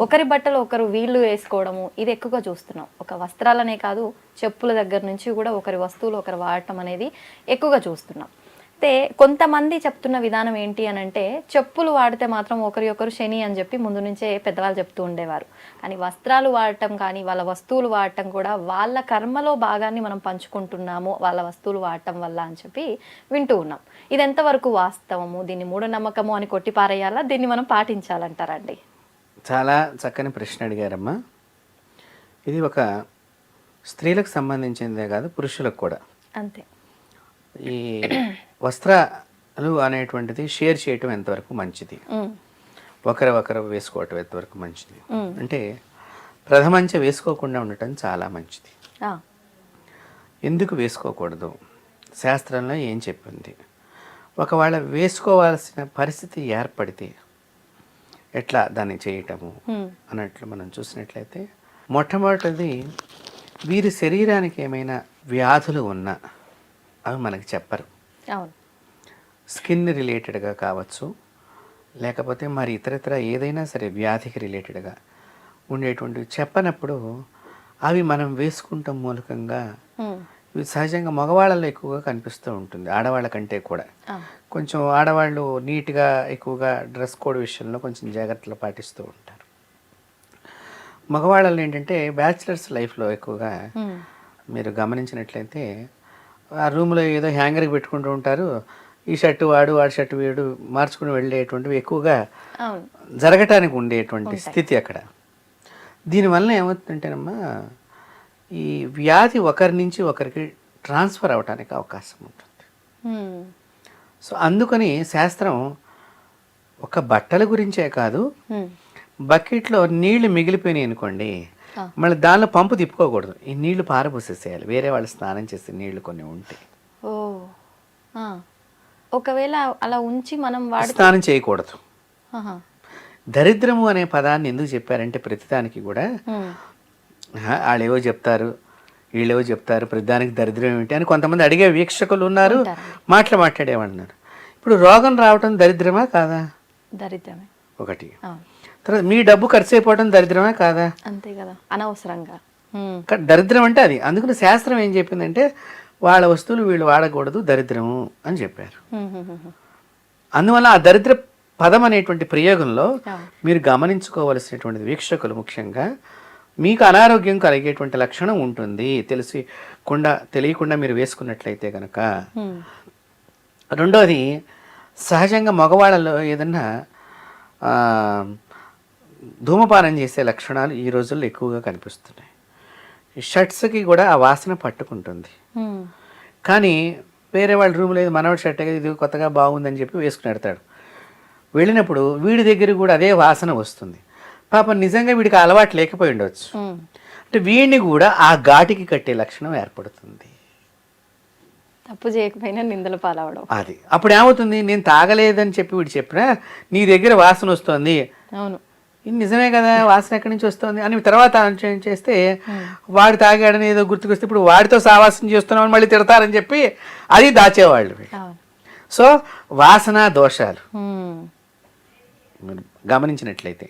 ఒకరి బట్టలు ఒకరు వీళ్ళు వేసుకోవడము ఇది ఎక్కువగా చూస్తున్నాం. ఒక వస్త్రాలనే కాదు, చెప్పుల దగ్గర నుంచి కూడా ఒకరి వస్తువులు ఒకరు వాడటం అనేది ఎక్కువగా చూస్తున్నాం. అయితే కొంతమంది చెప్తున్న విధానం ఏంటి అని అంటే, చెప్పులు వాడితే మాత్రం ఒకరి ఒకరు శని అని చెప్పి ముందు నుంచే పెద్దవాళ్ళు చెప్తూ ఉండేవారు. కానీ వస్త్రాలు వాడటం కానీ వాళ్ళ వస్తువులు వాడటం కూడా వాళ్ళ కర్మలో భాగాన్ని మనం పంచుకుంటున్నాము వాళ్ళ వస్తువులు వాడటం వల్ల అని చెప్పి వింటూ ఉన్నాం. ఇది ఎంతవరకు వాస్తవము, దీన్ని మూఢనమ్మకము అని కొట్టిపారేయాలా, దీన్ని మనం పాటించాలంటారండి? చాలా చక్కని ప్రశ్న అడిగారమ్మా. ఇది ఒక స్త్రీలకు సంబంధించిందే కాదు, పురుషులకు కూడా. అంతే. ఈ వస్త్రాలు అనేటువంటిది షేర్ చేయటం ఎంతవరకు మంచిది, ఒకరు వేసుకోవటం ఎంతవరకు మంచిది అంటే, ప్రథమంచ వేసుకోకుండా ఉండటం చాలా మంచిది. ఎందుకు వేసుకోకూడదు, శాస్త్రంలో ఏం చెప్పింది, ఒకవేళ వేసుకోవాల్సిన పరిస్థితి ఏర్పడితే ఎట్లా దాన్ని చేయటము అన్నట్లు మనం చూసినట్లయితే, మొట్టమొదటిది వీరి శరీరానికి ఏమైనా వ్యాధులు ఉన్నా అవి మనకి చెప్పరు. స్కిన్ రిలేటెడ్గా కావచ్చు, లేకపోతే మరి ఇతరత్ర ఏదైనా సరే వ్యాధికి రిలేటెడ్గా ఉండేటువంటివి చెప్పనప్పుడు అవి మనం వేసుకుంటాం మూలకంగా ఇవి సహజంగా మగవాళ్ళలో ఎక్కువగా కనిపిస్తూ ఉంటుంది, ఆడవాళ్ళ కంటే కూడా. కొంచెం ఆడవాళ్ళు నీట్గా ఎక్కువగా డ్రెస్ కోడ్ విషయంలో కొంచెం జాగ్రత్తలు పాటిస్తూ ఉంటారు. మగవాళ్ళలో ఏంటంటే బ్యాచిలర్స్ లైఫ్లో ఎక్కువగా మీరు గమనించినట్లయితే ఆ రూమ్లో ఏదో హ్యాంగర్కి పెట్టుకుంటూ ఉంటారు, ఈ షర్టు వాడు షర్టు వీడు మార్చుకుని వెళ్ళేటువంటివి ఎక్కువగా జరగటానికి ఉండేటువంటి స్థితి అక్కడ. దీనివల్ల ఏమవుతుందంటేనమ్మా, ఈ వ్యాధి ఒకరి నుంచి ఒకరికి ట్రాన్స్ఫర్ అవడానికి అవకాశం ఉంటుంది. సో అందుకని శాస్త్రం ఒక బట్టల గురించే కాదు, బకెట్లో నీళ్లు మిగిలిపోయినాయి అనుకోండి, మళ్ళీ దానిలో పంపు తిప్పుకోకూడదు, ఈ నీళ్లు పారబోసేసేయాలి, వేరే వాళ్ళు స్నానం చేసే నీళ్లు కొన్ని ఉంటాయి. ఒకవేళ అలా ఉంచి మనం స్నానం చేయకూడదు. దరిద్రము అనే పదాన్ని ఎందుకు చెప్పారంటే, ప్రతిదానికి కూడా వాళ్ళేవో చెప్తారు, వీళ్ళేవో చెప్తారు, ప్రతిదానికి దరిద్రం ఏమిటి అని కొంతమంది అడిగే వీక్షకులు ఉన్నారు, మాట్లాడేవాళ్ళన్నారు. ఇప్పుడు రోగం రావటం దరిద్రమా కాదా? దరిద్రమే ఒకటి. తర్వాత మీ డబ్బు ఖర్చు అయిపోవడం దరిద్రమే కాదా? అంతే కదా, అనవసరంగా. దరిద్రం అంటే అది. అందుకని శాస్త్రం ఏం చెప్పిందంటే, వాళ్ళ వస్తువులు వీళ్ళు వాడకూడదు, దరిద్రము అని చెప్పారు. అందువల్ల ఆ దరిద్ర పదం అనేటువంటి ప్రయోగంలో మీరు గమనించుకోవలసినటువంటి వీక్షకులు ముఖ్యంగా, మీకు అనారోగ్యం కలిగేటువంటి లక్షణం ఉంటుంది తెలియకుండా మీరు వేసుకున్నట్లయితే కనుక. రెండోది, సహజంగా మగవాళ్ళలో ఏదన్నా ధూమపానం చేసే లక్షణాలు ఈ రోజుల్లో ఎక్కువగా కనిపిస్తున్నాయి. ఈ షర్ట్స్కి కూడా ఆ వాసన పట్టుకుంటుంది. కానీ వేరే వాళ్ళ రూమ్లో మనవాడి షర్ట్ ఇది కొత్తగా బాగుందని చెప్పి వేసుకుని పెడతాడు. వెళ్ళినప్పుడు వీడి దగ్గర కూడా అదే వాసన వస్తుంది. పాపం నిజంగా వీడికి అలవాటు లేకపోయి ఉండవచ్చు. అంటే వీడిని కూడా ఆ ఘాటికి కట్టే లక్షణం ఏర్పడుతుంది. తప్పు చేయకపోయినా నిందలు పాలవడం. అది అప్పుడు ఏమవుతుంది, నేను తాగలేదని చెప్పి వీడు చెప్పినా నీ దగ్గర వాసన వస్తుంది, అవును ఇది నిజమే కదా, వాసన ఎక్కడి నుంచి వస్తుంది అని తర్వాత చేస్తే వాడు తాగాడని ఏదో గుర్తుకొస్తే ఇప్పుడు వాడితో సావాసం చేస్తున్నామని మళ్ళీ తిడతారని చెప్పి అది దాచేవాళ్ళు. సో వాసన దోషాలు గమనించినట్లయితే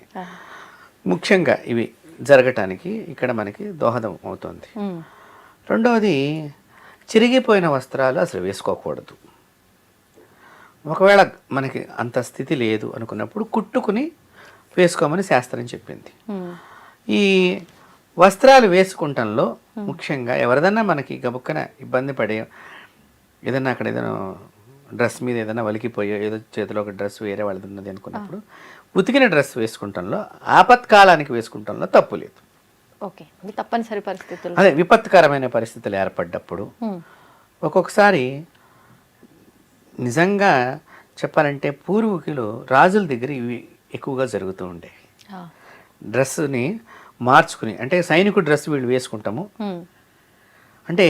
ముఖ్యంగా ఇవి జరగటానికి ఇక్కడ మనకి దోహదం అవుతుంది. రెండవది, చిరిగిపోయిన వస్త్రాలు అసలు వేసుకోకూడదు. ఒకవేళ మనకి అంత స్థితి లేదు అనుకున్నప్పుడు కుట్టుకుని వేసుకోమని శాస్త్రం చెప్పింది. ఈ వస్త్రాలు వేసుకుంటంలో ముఖ్యంగా ఎవరిదన్నా మనకి గబుక్కన ఇబ్బంది పడే ఏదన్నా అక్కడ ఏదైనా డ్రెస్ మీద ఏదైనా వలికిపోయో ఏదో చేతిలో ఒక డ్రెస్ వేరే వాళ్ళది ఉన్నది అనుకున్నప్పుడు ఉతికిన డ్రెస్ వేసుకుంటంలో ఆపత్కాలానికి వేసుకుంటంలో తప్పు లేదు. ఓకే, తప్పనిసరి పరిస్థితులు, అదే విపత్కరమైన పరిస్థితులు ఏర్పడ్డప్పుడు ఒక్కొక్కసారి నిజంగా చెప్పాలంటే పూర్వీకులు రాజుల దగ్గర ఇవి ఎక్కువగా జరుగుతూ ఉండే. డ్రెస్ని మార్చుకుని, అంటే సైనికుడు డ్రెస్ వీళ్ళు వేసుకుంటాము అంటే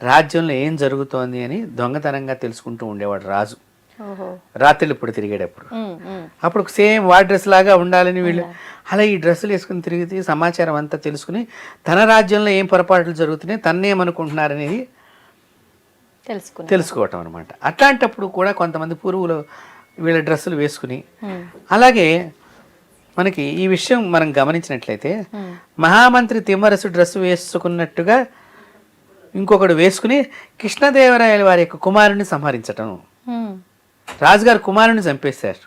రాజ్యంలో ఏం జరుగుతోంది అని దొంగతనంగా తెలుసుకుంటూ ఉండేవాడు రాజు. ఓహో! రాత్రులు ఇప్పుడు తిరిగేటప్పుడు. హ్మ్. హ్మ్. అప్పుడు సేమ్ వాడి డ్రెస్ లాగా ఉండాలని వీళ్ళు అలా ఈ డ్రెస్సులు వేసుకుని తిరిగితే సమాచారం అంతా తెలుసుకుని తన రాజ్యంలో ఏం పొరపాట్లు జరుగుతున్నాయి, తన్నేమనుకుంటున్నారనేది తెలుసుకునేవారు. తెలుసుకోవటం అనమాట. అట్లాంటప్పుడు కూడా కొంతమంది పురుగులు వీళ్ళ డ్రెస్సులు వేసుకుని హ్మ్. అలాగే మనకి ఈ విషయం మనం గమనించినట్లయితే హ్మ్. మహామంత్రి తిమ్మరసు డ్రెస్సు వేసుకున్నట్టుగా ఇంకొకడు వేసుకుని కృష్ణదేవరాయల వారి యొక్క కుమారుని సంహరించటం. హ్మ్. రాజుగారు కుమారుని చంపేశారు.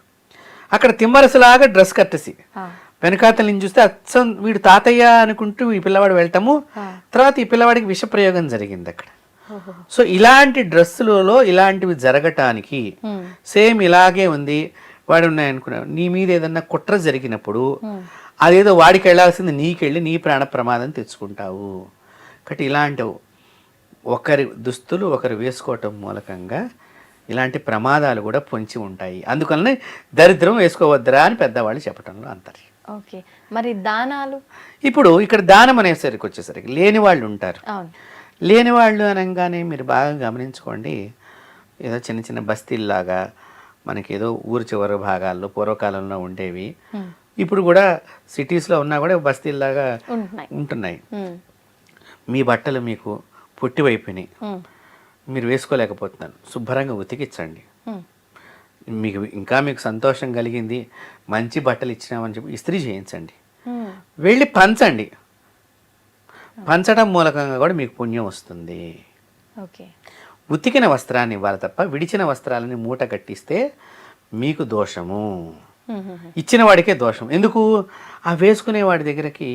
అక్కడ తిమ్మరసులాగా డ్రెస్ కట్టేసి ఆ! వెనకాతల నుంచి చూస్తే అచ్చం వీడు తాతయ్య అనుకుంటూ ఈ పిల్లవాడు వెళ్ళటము. ఆ! తర్వాత ఈ పిల్లవాడికి విషప్రయోగం జరిగింది అక్కడ. ఓహో! సో ఇలాంటి డ్రెస్సులలో ఇలాంటివి జరగటానికి హ్మ్. సేమ్ ఇలాగే ఉంది. వాడు ఉన్నాయనుకున్నావు నీ మీద ఏదన్నా కుట్ర జరిగినప్పుడు హ్మ్. అదేదో వాడికి వెళ్ళాల్సింది నీకెళ్ళి నీ ప్రాణ ప్రమాదం తెచ్చుకుంటావు. కాబట్టి ఇలాంటి ఒకరి దుస్తులు ఒకరు వేసుకోవటం మూలకంగా ఇలాంటి ప్రమాదాలు కూడా పొంచి ఉంటాయి. అందుకనే దరిద్రం వేసుకోవద్దురా అని పెద్దవాళ్ళు చెప్పటంలో అంతర్యం. ఓకే. మరి దానాలు? ఇప్పుడు ఇక్కడ దానం అనేసరికి వచ్చేసరికి లేని వాళ్ళు ఉంటారు. అవును. లేని వాళ్ళు అనగానే మీరు బాగా గమనించుకోండి, ఏదో చిన్న చిన్న బస్తీల్లాగా మనకి ఏదో ఊరు చివరి భాగాల్లో పూర్వకాలంలో ఉండేవి. హ్మ్. ఇప్పుడు కూడా సిటీస్లో ఉన్నా కూడా బస్తీల్లాగా ఉంటున్నాయి. ఉంటున్నాయి. హ్మ్. మీ బట్టలు మీకు పొట్టివైపోయినాయి, హ్మ్. మీరు వేసుకోలేకపోతున్నారు, శుభ్రంగా ఉతికించండి. హ్మ్. మీకు సంతోషం కలిగింది, మంచి బట్టలు ఇచ్చినామని చెప్పి ఇస్త్రీ చేయించండి. హ్మ్. వెళ్ళి పంచండి. పంచడం మూలకంగా కూడా మీకు పుణ్యం వస్తుంది. ఓకే. ఉతికిన వస్త్రాన్ని ఇవ్వాలి తప్ప విడిచిన వస్త్రాలని మూట కట్టిస్తే మీకు దోషము. హుహుహు. ఇచ్చిన వాడికే దోషం. ఎందుకు? ఆ వేసుకునే వాడి దగ్గరికి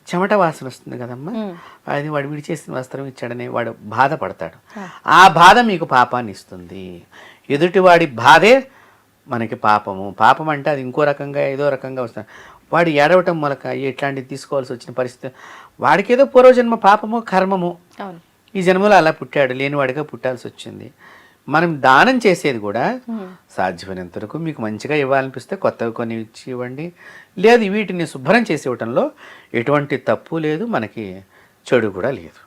చెమట వాసన వస్తుంది కదమ్మా. హ్మ్. అది వాడు విడిచేసిన వస్త్రం ఇచ్చాడని వాడు బాధపడతాడు. ఆ! ఆ బాధ మీకు పాపాన్ని ఇస్తుంది. ఎదుటివాడి బాధే మనకి పాపము. పాపం అంటే అది ఇంకో రకంగా ఏదో రకంగా వస్తుంది. వాడు ఏడవటం మూలక ఇట్లాంటివి తీసుకోవాల్సి వచ్చిన పరిస్థితి వాడికి ఏదో పూర్వజన్మ పాపము కర్మము. అవును. ఈ జన్మలో అలా పుట్టాడు, లేనివాడిగా పుట్టాల్సి వచ్చింది. మనం దానం చేసేది కూడా హ్మ్. సాధ్యమైనంత వరకు మీకు మంచిగా ఇవ్వాలనిపిస్తే కొత్తవి కొన్ని ఇచ్చి ఇవ్వండి. లేదు వీటిని శుభ్రం చేసి ఇవ్వటంలో ఎటువంటి తప్పు లేదు, మనకి చెడు కూడా లేదు.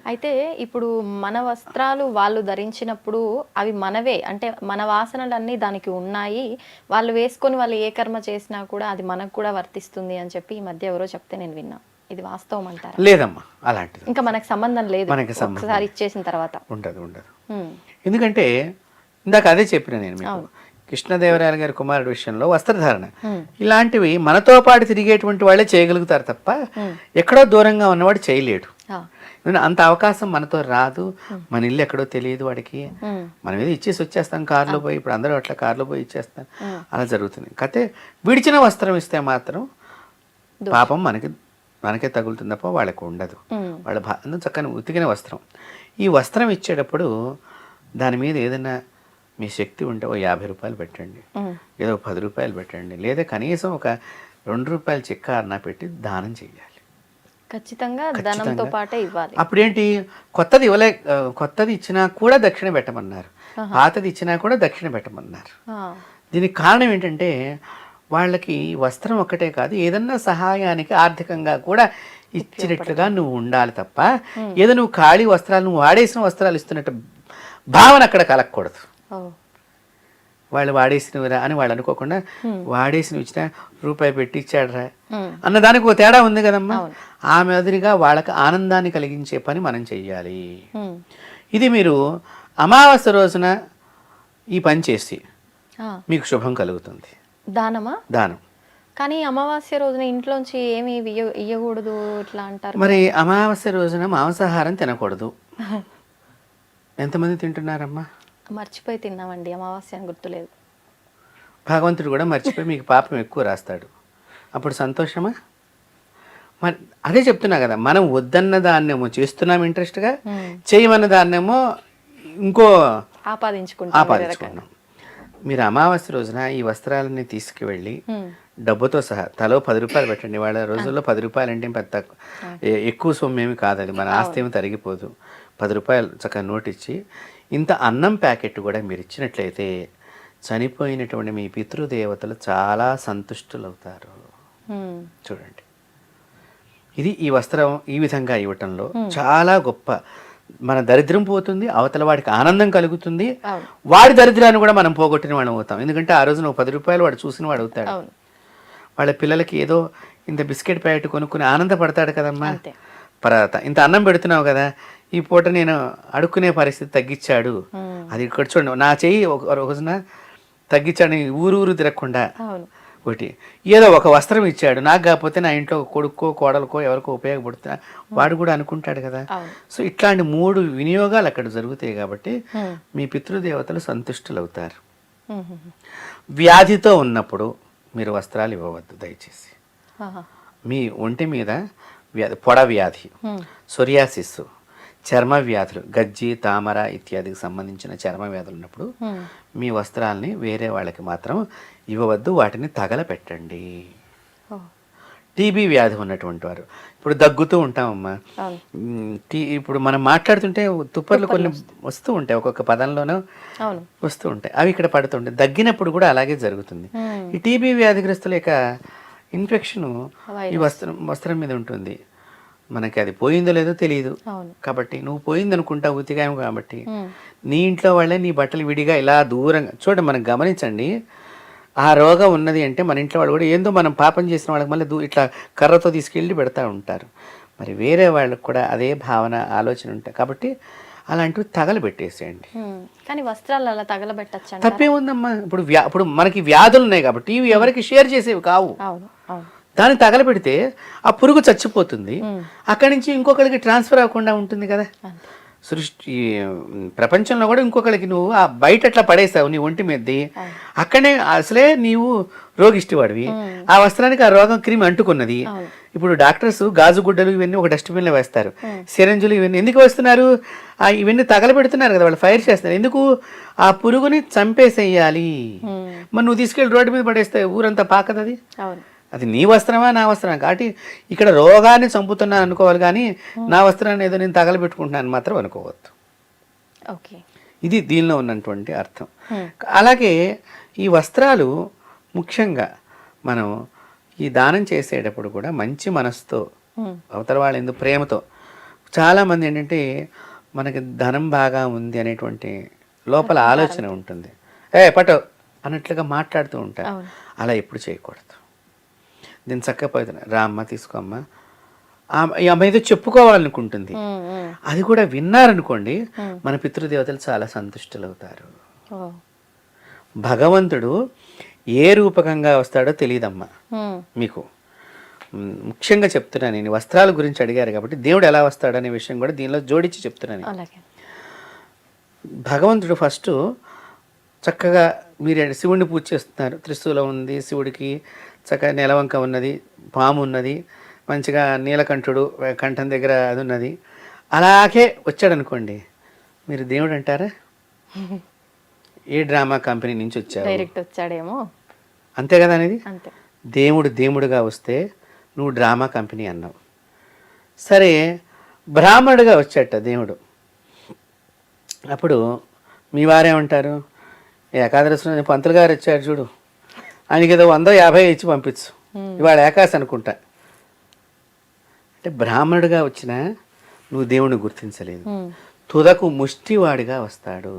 అయితే ఇప్పుడు మన వస్త్రాలు వాళ్ళు ధరించినప్పుడు అవి మనవే. అంటే మన వాసనలన్నీ దానికి ఉన్నాయి. వాళ్ళు వేసుకొని వాళ్ళు ఏ కర్మ చేసినా కూడా అది మనకు కూడా వర్తిస్తుంది అని చెప్పి ఈ మధ్య ఎవరో చెప్తే నేను విన్నా. ఇది వాస్తవం అంటారా? లేదమ్మా అలాంటిది. ఇంకా మనకు సంబంధం లేదు. మనకి సంబంధం ఒకసారి ఇచ్చేసిన తర్వాత. ఉండదు. హ్మ్. ఎందుకంటే ఇందాక అదే చెప్పిన నేను మీకు. అవును. కృష్ణదేవరాయల గారి కుమారుడి విషయంలో వస్త్రధారణ హ్మ్. ఇలాంటివి మనతో పాటు తిరిగేటువంటి వాళ్ళే చేయగలుగుతారు తప్ప హ్మ్. ఎక్కడో దూరంగా ఉన్నవాడు చేయలేడు. ఆ! అంత అవకాశం మనతో రాదు. మన ఇల్లు ఎక్కడో తెలియదు వాడికి. హ్మ్. మనం ఏదో ఇచ్చేసి వచ్చేస్తాం కారులో పోయి. ఇప్పుడు అందరూ అట్లా కారులో పోయి ఇచ్చేస్తాం. హ్మ్. అలా జరుగుతుంది. కాకపోతే విడిచిన వస్త్రం ఇస్తే మాత్రం పాపం మనకే తగులుతుంది తప్ప వాళ్ళకు ఉండదు. హ్మ్. వాళ్ళ చక్కని ఉతికిన వస్త్రం. ఈ వస్త్రం ఇచ్చేటప్పుడు దాని మీద ఏదైనా మీ శక్తి ఉంటే ఓ 50 రూపాయలు పెట్టండి, హ్మ్. ఏదో 10 రూపాయలు పెట్టండి, లేదా కనీసం ఒక 2 రూపాయల చెక్క అన్నా పెట్టి దానం చేయాలి. ఖచ్చితంగా ధనంతో పాటే ఇవ్వాలి. అప్పుడేంటి కొత్తది ఇచ్చినా కూడా దక్షిణ పెట్టమన్నారు, పాతది ఇచ్చినా కూడా దక్షిణ పెట్టమన్నారు. ఆ! దీనికి కారణం ఏంటంటే వాళ్ళకి వస్త్రం ఒక్కటే కాదు, ఏదన్నా సహాయానికి ఆర్థికంగా కూడా ఇచ్చినట్లుగా నువ్వు ఉండాలి తప్ప ఏదో నువ్వు ఖాళీ వస్త్రాలు, నువ్వు వాడేసిన వస్త్రాలు ఇస్తున్నట్టు భావన అక్కడ కలగకూడదు. ఓ! వాళ్ళు వాడేసినవిరా అని వాళ్ళు అనుకోకుండా వాడేసినవి ఇచ్చినా రూపాయి పెట్టి ఇచ్చాడరా హ్మ్. అన్నదానికి ఒక తేడా ఉంది కదమ్మా. అవును. ఆ మాదిరిగా వాళ్ళకి ఆనందాన్ని కలిగించే పని మనం చెయ్యాలి. హ్మ్. ఇది మీరు అమావాస్య రోజున ఈ పని చేసి ఆ! మీకు శుభం కలుగుతుంది. దానమా? దానం. కానీ అమావాస్య రోజున ఇంట్లోంచి ఏమి ఇయ్యకూడదు ఇట్లా అంటారు. మరి అమావాస్య రోజున మాంసాహారం తినకూడదు. ఎంతమంది తింటున్నారమ్మా? మర్చిపోయి తిన్నామండి. అమావాస్య అని గుర్తులేదు. భగవంతుడు కూడా మర్చిపోయి మీకు పాపం ఎక్కువ రాస్తాడు. అప్పుడు సంతోషమా? మరి అదే చెప్తున్నా కదా, మనం వద్దన్న దాన్నేమో చేస్తున్నాం ఇంట్రెస్ట్గా, చేయమన్న దాన్నేమో ఇంకో ఆపాదించుకుంటాం. మీరు అమావాస్య రోజున ఈ వస్త్రాలని తీసుకువెళ్ళి డబ్బుతో సహా తలో 10 రూపాయలు పెట్టండి. వాళ్ళ రోజుల్లో 10 రూపాయలు అంటే పెద్ద ఎక్కువ సొమ్ము ఏమి కాదు, అది మన ఆస్తి ఏమి తరిగిపోదు. 10 రూపాయలు చక్కగా నోట్ ఇచ్చి ఇంత అన్నం ప్యాకెట్ కూడా మీరు ఇచ్చినట్లయితే చనిపోయినటువంటి మీ పితృదేవతలు చాలా సంతుష్టులవుతారు. చూడండి, ఇది ఈ వస్త్రం ఈ విధంగా ఇవ్వటంలో చాలా గొప్ప మన దరిద్రం పోతుంది, అవతల వాడికి ఆనందం కలుగుతుంది, అవును. వాడి దరిద్రాన్ని కూడా మనం పోగొట్టిన వాడు అవుతాం. ఎందుకంటే ఆ రోజు నువ్వు 10 రూపాయలు వాడు చూసిన వాడు అవుతాడు. అవును. వాళ్ళ పిల్లలకి ఏదో ఇంత బిస్కెట్ ప్యాకెట్ కొనుక్కుని ఆనందపడతాడు కదమ్మా. అంతే. ఇంత అన్నం పెడుతున్నావు కదా, ఈ పూట నేను అడుక్కునే పరిస్థితి తగ్గించాడు. అది ఇక్కడ చూడండి, నా చెయ్యి ఒక రోజున తగ్గించాడు, ఊరు తిరగకుండా. అవును. ఒకటి ఏదో ఒక వస్త్రం ఇచ్చాడు, నాకు కాకపోతే నా ఇంట్లో కొడుకో కోడలకో ఎవరికో ఉపయోగపడుతున్నా వాడు కూడా అనుకుంటాడు కదా. అవును. సో ఇట్లాంటి 3 వినియోగాలు అక్కడ జరుగుతాయి కాబట్టి మీ పితృదేవతలు సంతుష్టులు అవుతారు. వ్యాధితో ఉన్నప్పుడు మీరు వస్త్రాలు ఇవ్వవద్దు దయచేసి. మీ ఒంటి మీద పొడ వ్యాధి, సొరియాసిస్, చర్మ వ్యాధులు, గజ్జి, తామర ఇత్యాదికి సంబంధించిన చర్మ వ్యాధులు ఉన్నప్పుడు మీ వస్త్రాలని వేరే వాళ్ళకి మాత్రం ఇవ్వవద్దు, వాటిని తగలపెట్టండి. టీబీ వ్యాధి ఉన్నటువంటి వారు, ఇప్పుడు దగ్గుతూ ఉంటామమ్మా, ఇప్పుడు మనం మాట్లాడుతుంటే తుప్పర్లు కొన్ని వస్తూ ఉంటాయి, ఒక్కొక్క పదంలోనూ వస్తూ ఉంటాయి, అవి ఇక్కడ పడుతుంటాయి. దగ్గినప్పుడు కూడా అలాగే జరుగుతుంది. ఈ టీబీ వ్యాధిగ్రస్తుల యొక్క ఇన్ఫెక్షన్ ఈ వస్త్రం మీద ఉంటుంది. మనకి అది పోయిందో లేదో తెలియదు కాబట్టి, నువ్వు పోయింది అనుకుంటా ఉతికాయం కాబట్టి నీ ఇంట్లో వాళ్ళే నీ బట్టలు విడిగా ఇలా దూరంగా చూడండి. మనం గమనించండి, ఆ రోగం ఉన్నది అంటే మన ఇంట్లో వాళ్ళు కూడా ఏందో మనం పాపం చేసిన వాళ్ళకి మళ్ళీ ఇట్లా కర్రతో తీసుకెళ్ళి పెడతా ఉంటారు. మరి వేరే వాళ్ళకి కూడా అదే భావన ఆలోచన ఉంటాయి కాబట్టి అలాంటివి తగలబెట్టేసేయండి. కానీ వస్త్రాలు అలా తగలబెట్టచ్చు, తప్పేముందమ్మా. ఇప్పుడు మనకి వ్యాధులు ఉన్నాయి కాబట్టి ఇవి ఎవరికి షేర్ చేసేవి కావు. దాన్ని తగలబెడితే ఆ పురుగు చచ్చిపోతుంది, అక్కడి నుంచి ఇంకొకరికి ట్రాన్స్ఫర్ అవ్వకుండా ఉంటుంది కదా. సృష్టి ప్రపంచంలో కూడా ఇంకొకరికి నువ్వు ఆ బయట అట్లా పడేసావు నీ ఒంటి మీదది, అక్కడే అసలే నీవు రోగిష్టివాడివి, ఆ వస్త్రానికి ఆ రోగం క్రిమి అంటుకున్నది. ఇప్పుడు డాక్టర్స్ గాజు గుడ్డలు ఇవన్నీ ఒక డస్ట్బిన్లో వేస్తారు, సిరంజులు ఇవన్నీ ఎందుకు వేస్తున్నారు? ఇవన్నీ తగలబెడుతున్నారు కదా, వాళ్ళు ఫైర్ చేస్తున్నారు. ఎందుకు? ఆ పురుగుని చంపేసేయాలి. మరి నువ్వు తీసుకెళ్ళి రోడ్డు మీద పడేస్తే ఊరంతా పాకదు. అది నీ వస్త్రమా నా వస్త్రమా కాబట్టి ఇక్కడ రోగాన్ని చంపుతున్నాను అనుకోవాలి, కానీ నా వస్త్రాన్ని ఏదో నేను తగలబెట్టుకుంటున్నాను మాత్రం అనుకోవద్దు. ఇది దీనిలో ఉన్నటువంటి అర్థం. అలాగే ఈ వస్త్రాలు ముఖ్యంగా మనం ఈ దానం చేసేటప్పుడు కూడా మంచి మనసుతో, అవతల వాళ్ళ ఎందుకు ప్రేమతో. చాలామంది ఏంటంటే మనకి ధనం బాగా ఉంది అనేటువంటి లోపల ఆలోచన ఉంటుంది, పటో అన్నట్లుగా మాట్లాడుతూ ఉంటారు. అలా ఎప్పుడు చేయకూడదు. దీన్ని చక్కగా పోతున్నా, రా అమ్మ తీసుకోమ్మా, ఈ అమ్మ ఏదో చెప్పుకోవాలనుకుంటుంది, అది కూడా విన్నారనుకోండి మన పితృదేవతలు చాలా సంతుష్టులు అవుతారు. భగవంతుడు ఏ రూపకంగా వస్తాడో తెలియదమ్మా మీకు. ముఖ్యంగా చెప్తున్నాను, నేను వస్త్రాల గురించి అడిగారు కాబట్టి దేవుడు ఎలా వస్తాడనే విషయం కూడా దీనిలో జోడించి చెప్తున్నాను. భగవంతుడు ఫస్ట్ చక్కగా మీరు శివుడిని పూజ చేస్తున్నారు, త్రిశూలం ఉంది శివుడికి, చక్కగా నెలవంక ఉన్నది, పాము ఉన్నది, మంచిగా నీలకంఠుడు కంఠం దగ్గర అది ఉన్నది, అలాగే వచ్చాడు అనుకోండి, మీరు దేవుడు అంటారా? ఏ డ్రామా కంపెనీ నుంచి వచ్చావు, డైరెక్ట్ వచ్చాడేమో, అంతే కదా అనేది. దేవుడు దేవుడుగా వస్తే నువ్వు డ్రామా కంపెనీ అన్నావు. సరే, బ్రాహ్మణుడిగా వచ్చాట దేవుడు, అప్పుడు మీ వారేమంటారు? ఏకాదశి పంతులు గారు వచ్చారు చూడు, ఆయనకి ఏదో 150 ఇచ్చి పంపించు, ఇవాళ ఏకాశి అనుకుంటా అంటే బ్రాహ్మణుడిగా వచ్చినా నువ్వు దేవుడిని గుర్తించలేదు, తుదకు ముష్టివాడిగా వస్తాడు.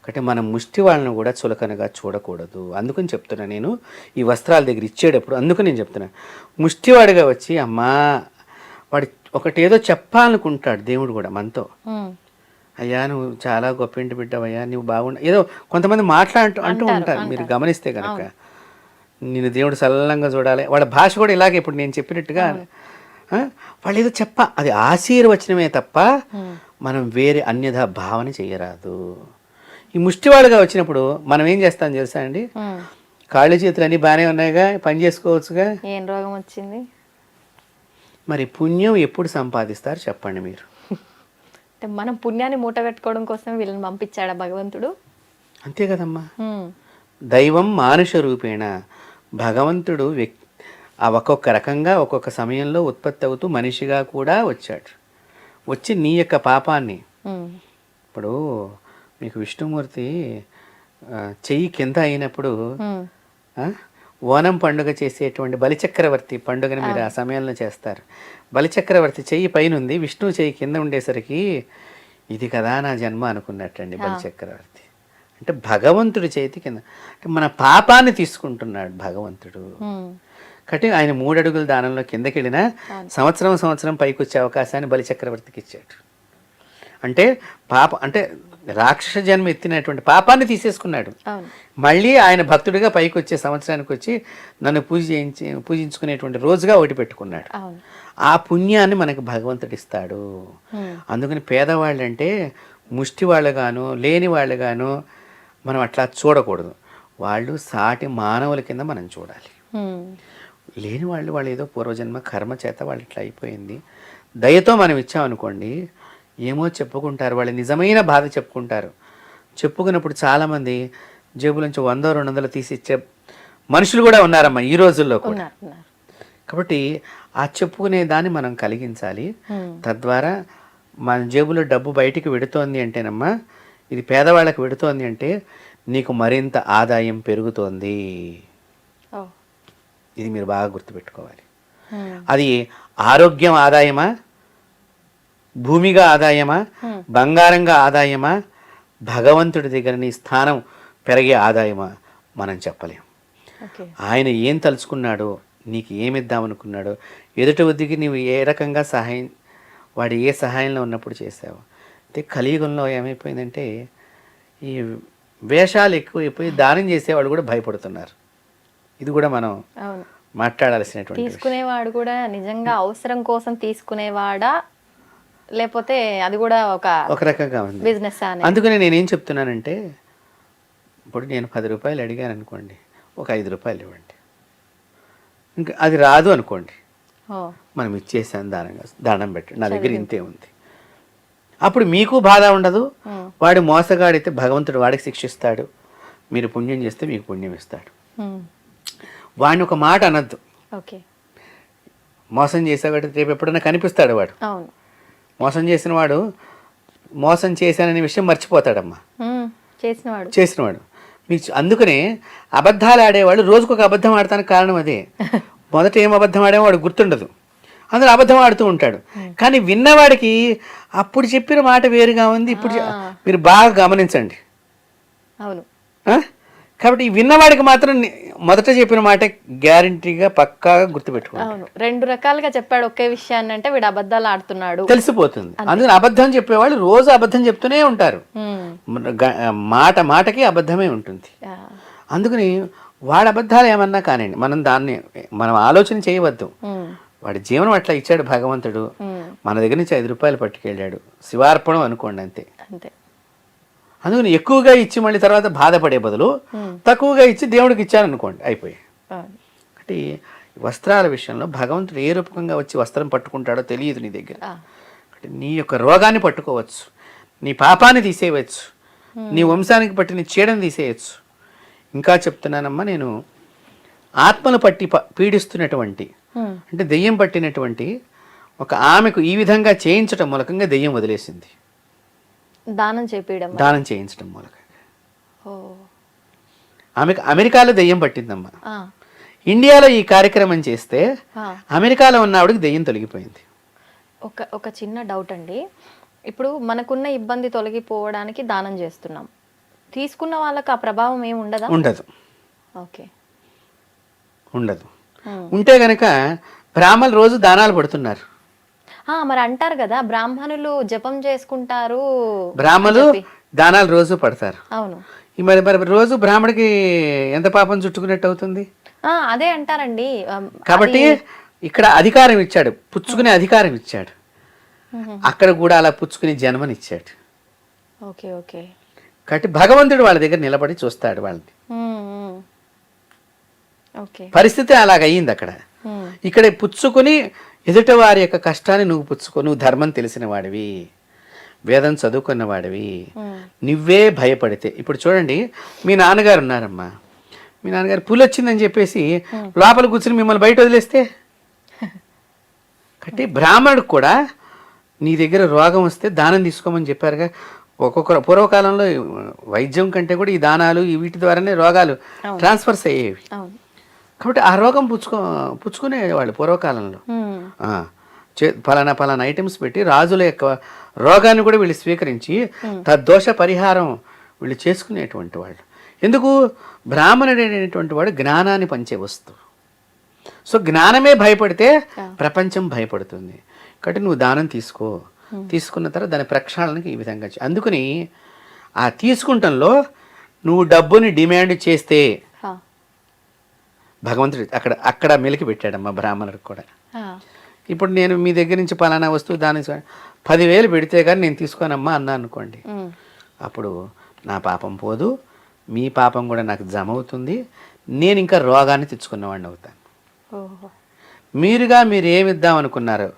కాబట్టి మనం ముష్టి వాళ్ళని కూడా చులకనగా చూడకూడదు. అందుకని చెప్తున్నా నేను ఈ వస్త్రాల దగ్గర ఇచ్చేటప్పుడు, అందుకని నేను చెప్తున్నా, ముష్టివాడిగా వచ్చి అమ్మా వాడు ఒకటేదో చెప్పాలనుకుంటాడు దేవుడు కూడా మనతో, అయ్యా నువ్వు చాలా గొప్ప ఇంటి బిడ్డవయ్యా, నువ్వు బాగుండ ఏదో కొంతమంది అంటూ ఉంటారు. మీరు గమనిస్తే కనుక నేను దేవుడు సల్లంగా చూడాలి, వాళ్ళ భాష కూడా ఇలాగే ఇప్పుడు నేను చెప్పినట్టుగా వాళ్ళు ఏదో అది ఆశీర్వచనమే తప్ప మనం వేరే అన్యథా భావన చేయరాదు. ఈ ముష్టివాడుగా వచ్చినప్పుడు మనం ఏం చేస్తాం తెలుసా అండి, కాళ్ళు చేతులు అన్నీ బాగానే ఉన్నాయిగా, పని చేసుకోవచ్చుగా, ఏం రోగం వచ్చింది? మరి పుణ్యం ఎప్పుడు సంపాదిస్తారు చెప్పండి మీరు? మనం పుణ్యాన్ని మూట పెట్టుకోవడం కోసం వీళ్ళని పంపించాడా భగవంతుడు? అంతే కదమ్మా. దైవం మానుష రూపేణ, భగవంతుడు ఒక్కొక్క రకంగా ఒక్కొక్క సమయంలో ఉత్పత్తి అవుతూ మనిషిగా కూడా వచ్చాడు. వచ్చి నీ యొక్క పాపాన్ని, ఇప్పుడు మీకు విష్ణుమూర్తి చెయ్యి కింద అయినప్పుడు ఓనం పండుగ చేసేటువంటి బలిచక్రవర్తి పండుగని మీరు ఆ సమయంలో చేస్తారు. బలిచక్రవర్తి చెయ్యి పైన ఉంది, విష్ణువు చెయ్యి కింద ఉండేసరికి ఇది కదా నా జన్మ అనుకున్నట్టండి బలిచక్రవర్తి. అంటే భగవంతుడి చేతి కింద అంటే మన పాపాన్ని తీసుకుంటున్నాడు భగవంతుడు. కాబట్టి ఆయన 3 అడుగుల దానంలో కిందకి వెళ్ళినా సంవత్సరం పైకి వచ్చే అవకాశాన్ని బలిచక్రవర్తికి ఇచ్చాడు. అంటే అంటే రాక్షస జన్మ ఎత్తినటువంటి పాపాన్ని తీసేసుకున్నాడు. మళ్ళీ ఆయన భక్తుడిగా పైకి వచ్చే సంవత్సరానికి వచ్చి నన్ను పూజించుకునేటువంటి రోజుగా ఒకటి పెట్టుకున్నాడు. ఆ పుణ్యాన్ని మనకు భగవంతుడు ఇస్తాడు. అందుకని పేదవాళ్ళు అంటే ముష్టి వాళ్ళుగాను లేని వాళ్ళుగాను మనం అట్లా చూడకూడదు. వాళ్ళు సాటి మానవుల కింద మనం చూడాలి. లేని వాళ్ళు ఏదో పూర్వజన్మ కర్మ చేత వాళ్ళు ఇట్లా అయిపోయింది, దయతో మనం ఇచ్చామనుకోండి ఏమో చెప్పుకుంటారు, వాళ్ళు నిజమైన బాధ చెప్పుకుంటారు. చెప్పుకున్నప్పుడు చాలామంది జేబులోంచి 100-200 తీసి ఇచ్చే మనుషులు కూడా ఉన్నారమ్మా ఈ రోజుల్లో కూడా. కాబట్టి ఆ చెప్పుకునే దాన్ని మనం కలిగించాలి. తద్వారా మన జేబులో డబ్బు బయటికి వెడుతోంది అంటేనమ్మా, ఇది పేదవాళ్ళకి వెడుతోంది అంటే నీకు మరింత ఆదాయం పెరుగుతోంది. ఇది మీరు బాగా గుర్తుపెట్టుకోవాలి. అది ఆరోగ్యం ఆదాయమా, భూమిగా ఆదాయమా, బంగారంగా ఆదాయమా, భగవంతుడి దగ్గర నీ స్థానం పెరిగే ఆదాయమా మనం చెప్పలేం. ఆయన ఏం తలుచుకున్నాడో, నీకు ఏమిద్దామనుకున్నాడో, ఎదుటి వద్దికి నీవు ఏ రకంగా సహాయం, వాడు ఏ సహాయంలో ఉన్నప్పుడు చేసావు. అంటే కలియుగంలో ఏమైపోయిందంటే ఈ వేషాలు ఎక్కువైపోయి దానం చేసేవాళ్ళు కూడా భయపడుతున్నారు. ఇది కూడా మనం మాట్లాడాల్సినటువంటి. తీసుకునేవాడు కూడా నిజంగా అవసరం కోసం తీసుకునేవాడా, లేకపోతే అది కూడా ఒక రకంగా ఉంది బిజినెస్. అందుకని నేనేం చెప్తున్నానంటే, ఇప్పుడు నేను 10 రూపాయలు అడిగాను అనుకోండి, ఒక 5 రూపాయలు ఇవ్వండి. ఇంకా అది రాదు అనుకోండి, మనం ఇచ్చేసాను దానం పెట్టి నా దగ్గర ఇంతే ఉంది. అప్పుడు మీకు బాధ ఉండదు. వాడు మోసగాడితే భగవంతుడు వాడికి శిక్షిస్తాడు, మీరు పుణ్యం చేస్తే మీకు పుణ్యం ఇస్తాడు. వాడిని ఒక మాట అనద్దు. మోసం చేసేవాడు రేపు ఎప్పుడైనా కనిపిస్తాడు. వాడు మోసం చేసిన వాడు మోసం చేశాననే విషయం మర్చిపోతాడమ్మా చేసినవాడు. మీకు అందుకనే అబద్ధాలు ఆడేవాళ్ళు రోజుకొక అబద్ధం ఆడటానికి కారణం అదే. మొదట ఏం అబద్ధం ఆడేమో వాడు గుర్తుండదు, అందులో అబద్ధం ఆడుతూ ఉంటాడు. కానీ విన్నవాడికి అప్పుడు చెప్పిన మాట వేరుగా ఉంది, ఇప్పుడు మీరు బాగా గమనించండి. కాబట్టి విన్నవాడికి మాత్రం మొదట చెప్పిన మాట గ్యారంటీగా పక్కాగా గుర్తుపెట్టుకోండి. 2 రకాలుగా చెప్పాడు ఒకే విషయాన్ని అంటే వీడు అబద్ధాలు ఆడుతున్నాడు తెలిసిపోతుంది. అందుకని అబద్ధం చెప్పేవాళ్ళు రోజు అబద్ధం చెప్తూనే ఉంటారు. మాటకి అబద్ధమే ఉంటుంది. అందుకని వాడి అబద్ధాలు ఏమన్నా కానివ్వండి, మనం ఆలోచన చేయవద్దు. వాడి జీవనం అట్లా ఇచ్చాడు భగవంతుడు, మన దగ్గర నుంచి 5 రూపాయలు పట్టుకెళ్ళాడు, శివార్పణం అనుకోండి అంతే. అందుకని ఎక్కువగా ఇచ్చి మళ్ళీ తర్వాత బాధపడే బదులు తక్కువగా ఇచ్చి దేవుడికి ఇచ్చాను అనుకోండి, అయిపోయి. కాబట్టి వస్త్రాల విషయంలో భగవంతుడు ఏ రూపకంగా వచ్చి వస్త్రం పట్టుకుంటాడో తెలియదు నీ దగ్గర. నీ యొక్క రోగాన్ని పట్టుకోవచ్చు, నీ పాపాన్ని తీసేయవచ్చు, నీ వంశానికి పట్టిన చీడని తీసేయచ్చు. ఇంకా చెప్తున్నానమ్మా, నేను ఆత్మను పట్టి పీడిస్తున్నటువంటి అంటే దెయ్యం పట్టినటువంటి ఒక ఆమెకు ఈ విధంగా చేయించటం మూలకంగా దెయ్యం వదిలేసింది. దానం చేయించడం మూలకంగా ఆమెకు అమెరికాలో దెయ్యం పట్టిందమ్మా. ఇండియాలో ఈ కార్యక్రమం చేస్తే అమెరికాలో ఉన్న ఆవిడకి దెయ్యం తొలగిపోయింది. ఒక చిన్న డౌట్ అండి, ఇప్పుడు మనకున్న ఇబ్బంది తొలగిపోవడానికి దానం చేస్తున్నాం, తీసుకున్న వాళ్ళకి ఆ ప్రభావం ఏమి ఉండదా? ఉండదు. ఓకే, ఉండదు. ఉంటే గనక బ్రాహ్మణులు రోజు దానాలు పడుతున్నారు. మరి అంటారు కదా బ్రాహ్మణులు జపం చేసుకుంటారు, బ్రాహ్మణులు దానాలు రోజు పడతారు. అవును, మరి రోజు బ్రాహ్మడికి ఎంత పాపం చుట్టుకున్నట్టు అవుతుంది? అదే అంటారండి. కాబట్టి ఇక్కడ అధికారం ఇచ్చాడు, పుచ్చుకునే అధికారం ఇచ్చాడు, అక్కడ కూడా అలా పుచ్చుకునే జన్మనిచ్చాడు. Okay okay. కాబట్టి భగవంతుడు వాళ్ళ దగ్గర నిలబడి చూస్తాడు వాళ్ళని. పరిస్థితి అలాగయ్యింది అక్కడ. ఇక్కడ పుచ్చుకొని ఎదుటి వారి యొక్క కష్టాన్ని నువ్వు పుచ్చుకో, నువ్వు ధర్మం తెలిసిన వాడివి, వేదం చదువుకున్న వాడివి, నువ్వే భయపడితే. ఇప్పుడు చూడండి, మీ నాన్నగారు ఉన్నారమ్మా, మీ నాన్నగారు పులి వచ్చిందని చెప్పేసి లోపల కూర్చుని మిమ్మల్ని బయట వదిలేస్తే, కాబట్టి బ్రాహ్మణుడికి కూడా నీ దగ్గర రోగం వస్తే దానం తీసుకోమని చెప్పారుగా. ఒక్కొక్క పూర్వకాలంలో వైద్యం కంటే కూడా ఈ దానాలు వీటి ద్వారానే రోగాలు ట్రాన్స్ఫర్స్ అయ్యేవి. కాబట్టి ఆ రోగం పుచ్చుకునేవాళ్ళు పూర్వకాలంలో. ఆ, పలానా ఐటమ్స్ పెట్టి రాజుల యొక్క రోగాన్ని కూడా వీళ్ళు స్వీకరించి తద్దోష పరిహారం వీళ్ళు చేసుకునేటువంటి వాళ్ళు. ఎందుకు? బ్రాహ్మణుడు అనేటువంటి వాడు జ్ఞానాన్ని పంచే వస్తువు. సో జ్ఞానమే భయపడితే ప్రపంచం భయపడుతుంది. కాబట్టి నువ్వు దానం తీసుకున్న తర్వాత దాని ప్రక్షాళనకి ఈ విధంగా అందుకని ఆ తీసుకుంటంలో నువ్వు డబ్బుని డిమాండ్ చేస్తే భగవంతుడు అక్కడ మెలికి పెట్టాడమ్మా బ్రాహ్మణుడికి కూడా. ఇప్పుడు నేను మీ దగ్గర నుంచి పలానా వస్తువు దాని 10,000 పెడితే కానీ నేను తీసుకోనమ్మా అన్నా అనుకోండి, అప్పుడు నా పాపం పోదు, మీ పాపం కూడా నాకు జమ అవుతుంది, నేను ఇంకా రోగాన్ని తెచ్చుకున్నవాడిని అవుతాను. మీరు ఏమిద్దాం అనుకున్నారు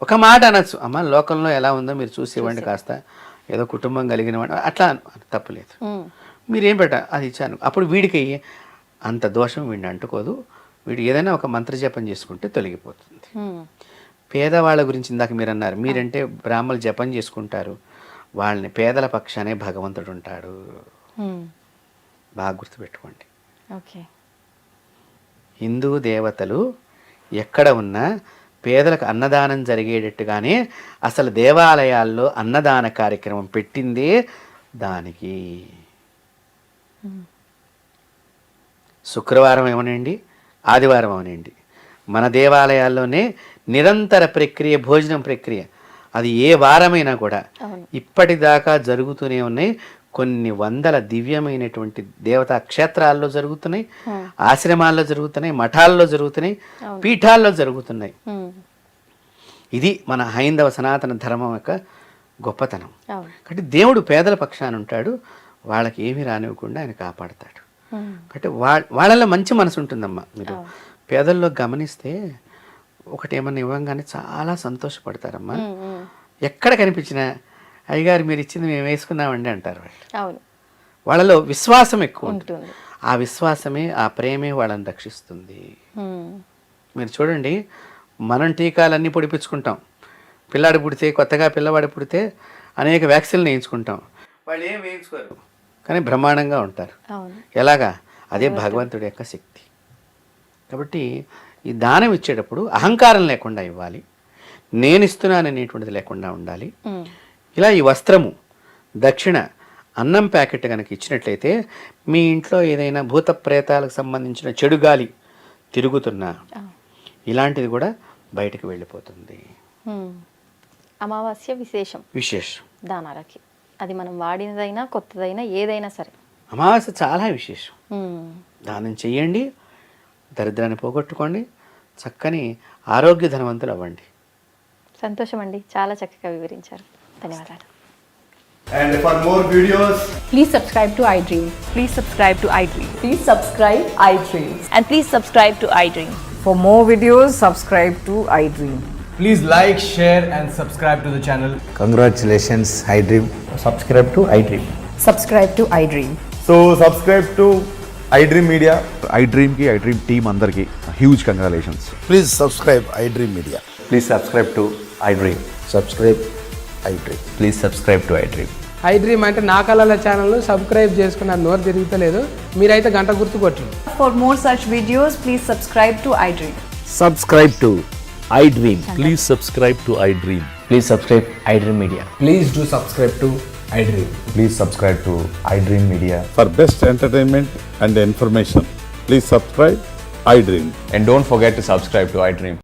ఒక మాట అనొచ్చు, అమ్మ లోకంలో ఎలా ఉందో మీరు చూసేవాడిని, కాస్త ఏదో కుటుంబం కలిగిన వాడు అట్లా తప్పులేదు. మీరేం అది ఇచ్చాను. అప్పుడు వీడికి అంత దోషం వీడిని అంటుకోదు, వీడు ఏదైనా ఒక మంత్రజపం చేసుకుంటే తొలగిపోతుంది. పేదవాళ్ళ గురించి ఇందాక మీరు అన్నారు, మీరంటే బ్రాహ్మణులు జపం చేసుకుంటారు, వాళ్ళని పేదల పక్షానే భగవంతుడు ఉంటాడు. బాగా గుర్తుపెట్టుకోండి. హిందూ దేవతలు ఎక్కడ ఉన్నా పేదలకు అన్నదానం జరిగేటట్టుగానే అసలు దేవాలయాల్లో అన్నదాన కార్యక్రమం పెట్టిందే దానికి. శుక్రవారం ఏమనండి, ఆదివారం అవనండి, మన దేవాలయాల్లోనే నిరంతర ప్రక్రియ, భోజనం ప్రక్రియ, అది ఏ వారమైనా కూడా ఇప్పటిదాకా జరుగుతూనే ఉన్నాయి. కొన్ని వందల దివ్యమైనటువంటి దేవతా క్షేత్రాల్లో జరుగుతున్నాయి, ఆశ్రమాల్లో జరుగుతున్నాయి, మఠాల్లో జరుగుతున్నాయి, పీఠాల్లో జరుగుతున్నాయి. ఇది మన హైందవ సనాతన ధర్మం యొక్క గొప్పతనం. కాబట్టి దేవుడు పేదల పక్షాన ఉంటాడు, వాళ్ళకి ఏమీ రానివ్వకుండా ఆయన కాపాడతాడు. కాబట్టి వాళ్ళలో మంచి మనసు ఉంటుందమ్మా. మీరు పేదల్లో గమనిస్తే ఒకటి ఏమన్నా ఇవ్వగానే చాలా సంతోషపడతారమ్మా. ఎక్కడ కనిపించినా అయ్యగారు మీరు ఇచ్చింది మేము వేసుకున్నామండి అంటారు వాళ్ళు. వాళ్ళలో విశ్వాసం ఎక్కువ ఉంటుంది. ఆ విశ్వాసమే, ఆ ప్రేమే వాళ్ళని రక్షిస్తుంది. మీరు చూడండి, మనం టీకాలన్నీ పొడిపించుకుంటాం, పిల్లాడు పుడితే, కొత్తగా పిల్లవాడు పుడితే అనేక వ్యాక్సిన్లు వేయించుకుంటాం, వాళ్ళు ఏం వేయించుకోరు కానీ బ్రహ్మాండంగా ఉంటారు. ఎలాగా? అదే భగవంతుడి యొక్క శక్తి. కాబట్టి ఈ దానం ఇచ్చేటప్పుడు అహంకారం లేకుండా ఇవ్వాలి, నేను ఇస్తున్నాను అనేటువంటిది లేకుండా ఉండాలి. ఇలా ఈ వస్త్రము, దక్షిణ, అన్నం ప్యాకెట్ కనుక ఇచ్చినట్లయితే మీ ఇంట్లో ఏదైనా భూత ప్రేతాలకు సంబంధించిన చెడు గాలి తిరుగుతున్నా ఇలాంటిది కూడా బయటకు వెళ్ళిపోతుంది. అమావాస్య విశేషం దానాలకి, అది మనం వాడినదైనా కొత్తదైనా ఏదైనా సరే అమావాస్య చాలా విశేషం. దానం చెయ్యండి, దరిద్రాన్ని పోగొట్టుకోండి, చక్కని ఆరోగ్య ధనవంతులు అవ్వండి. సంతోషం అండి, చాలా చక్కగా వివరించారు. ధన్యవాదాలు. And for more videos, please subscribe to iDream. Please subscribe to iDream. Please subscribe iDream. And please subscribe to iDream. For more videos, subscribe to iDream. please like, share and subscribe to the channel. Congratulations, iDream. Subscribe to iDream. Subscribe to iDream. So subscribe to iDream Media. iDream ki iDream team andarki huge congratulations. Please subscribe iDream Media. Please subscribe to iDream. Subscribe iDream. Please subscribe to iDream. iDream అంటే నా కళల ఛానల్ సబ్స్క్రైబ్ చేసుకున్న నోరు తిరుగుతలేదు, మీరైతే గంట గుర్తు కొట్టండి. For more such videos, please subscribe to iDream. Subscribe to iDream. Please subscribe to iDream. Please subscribe iDream Media. Please do subscribe to iDream. Please subscribe to iDream Media. For best entertainment and information, please subscribe iDream. And don't forget to subscribe to iDream.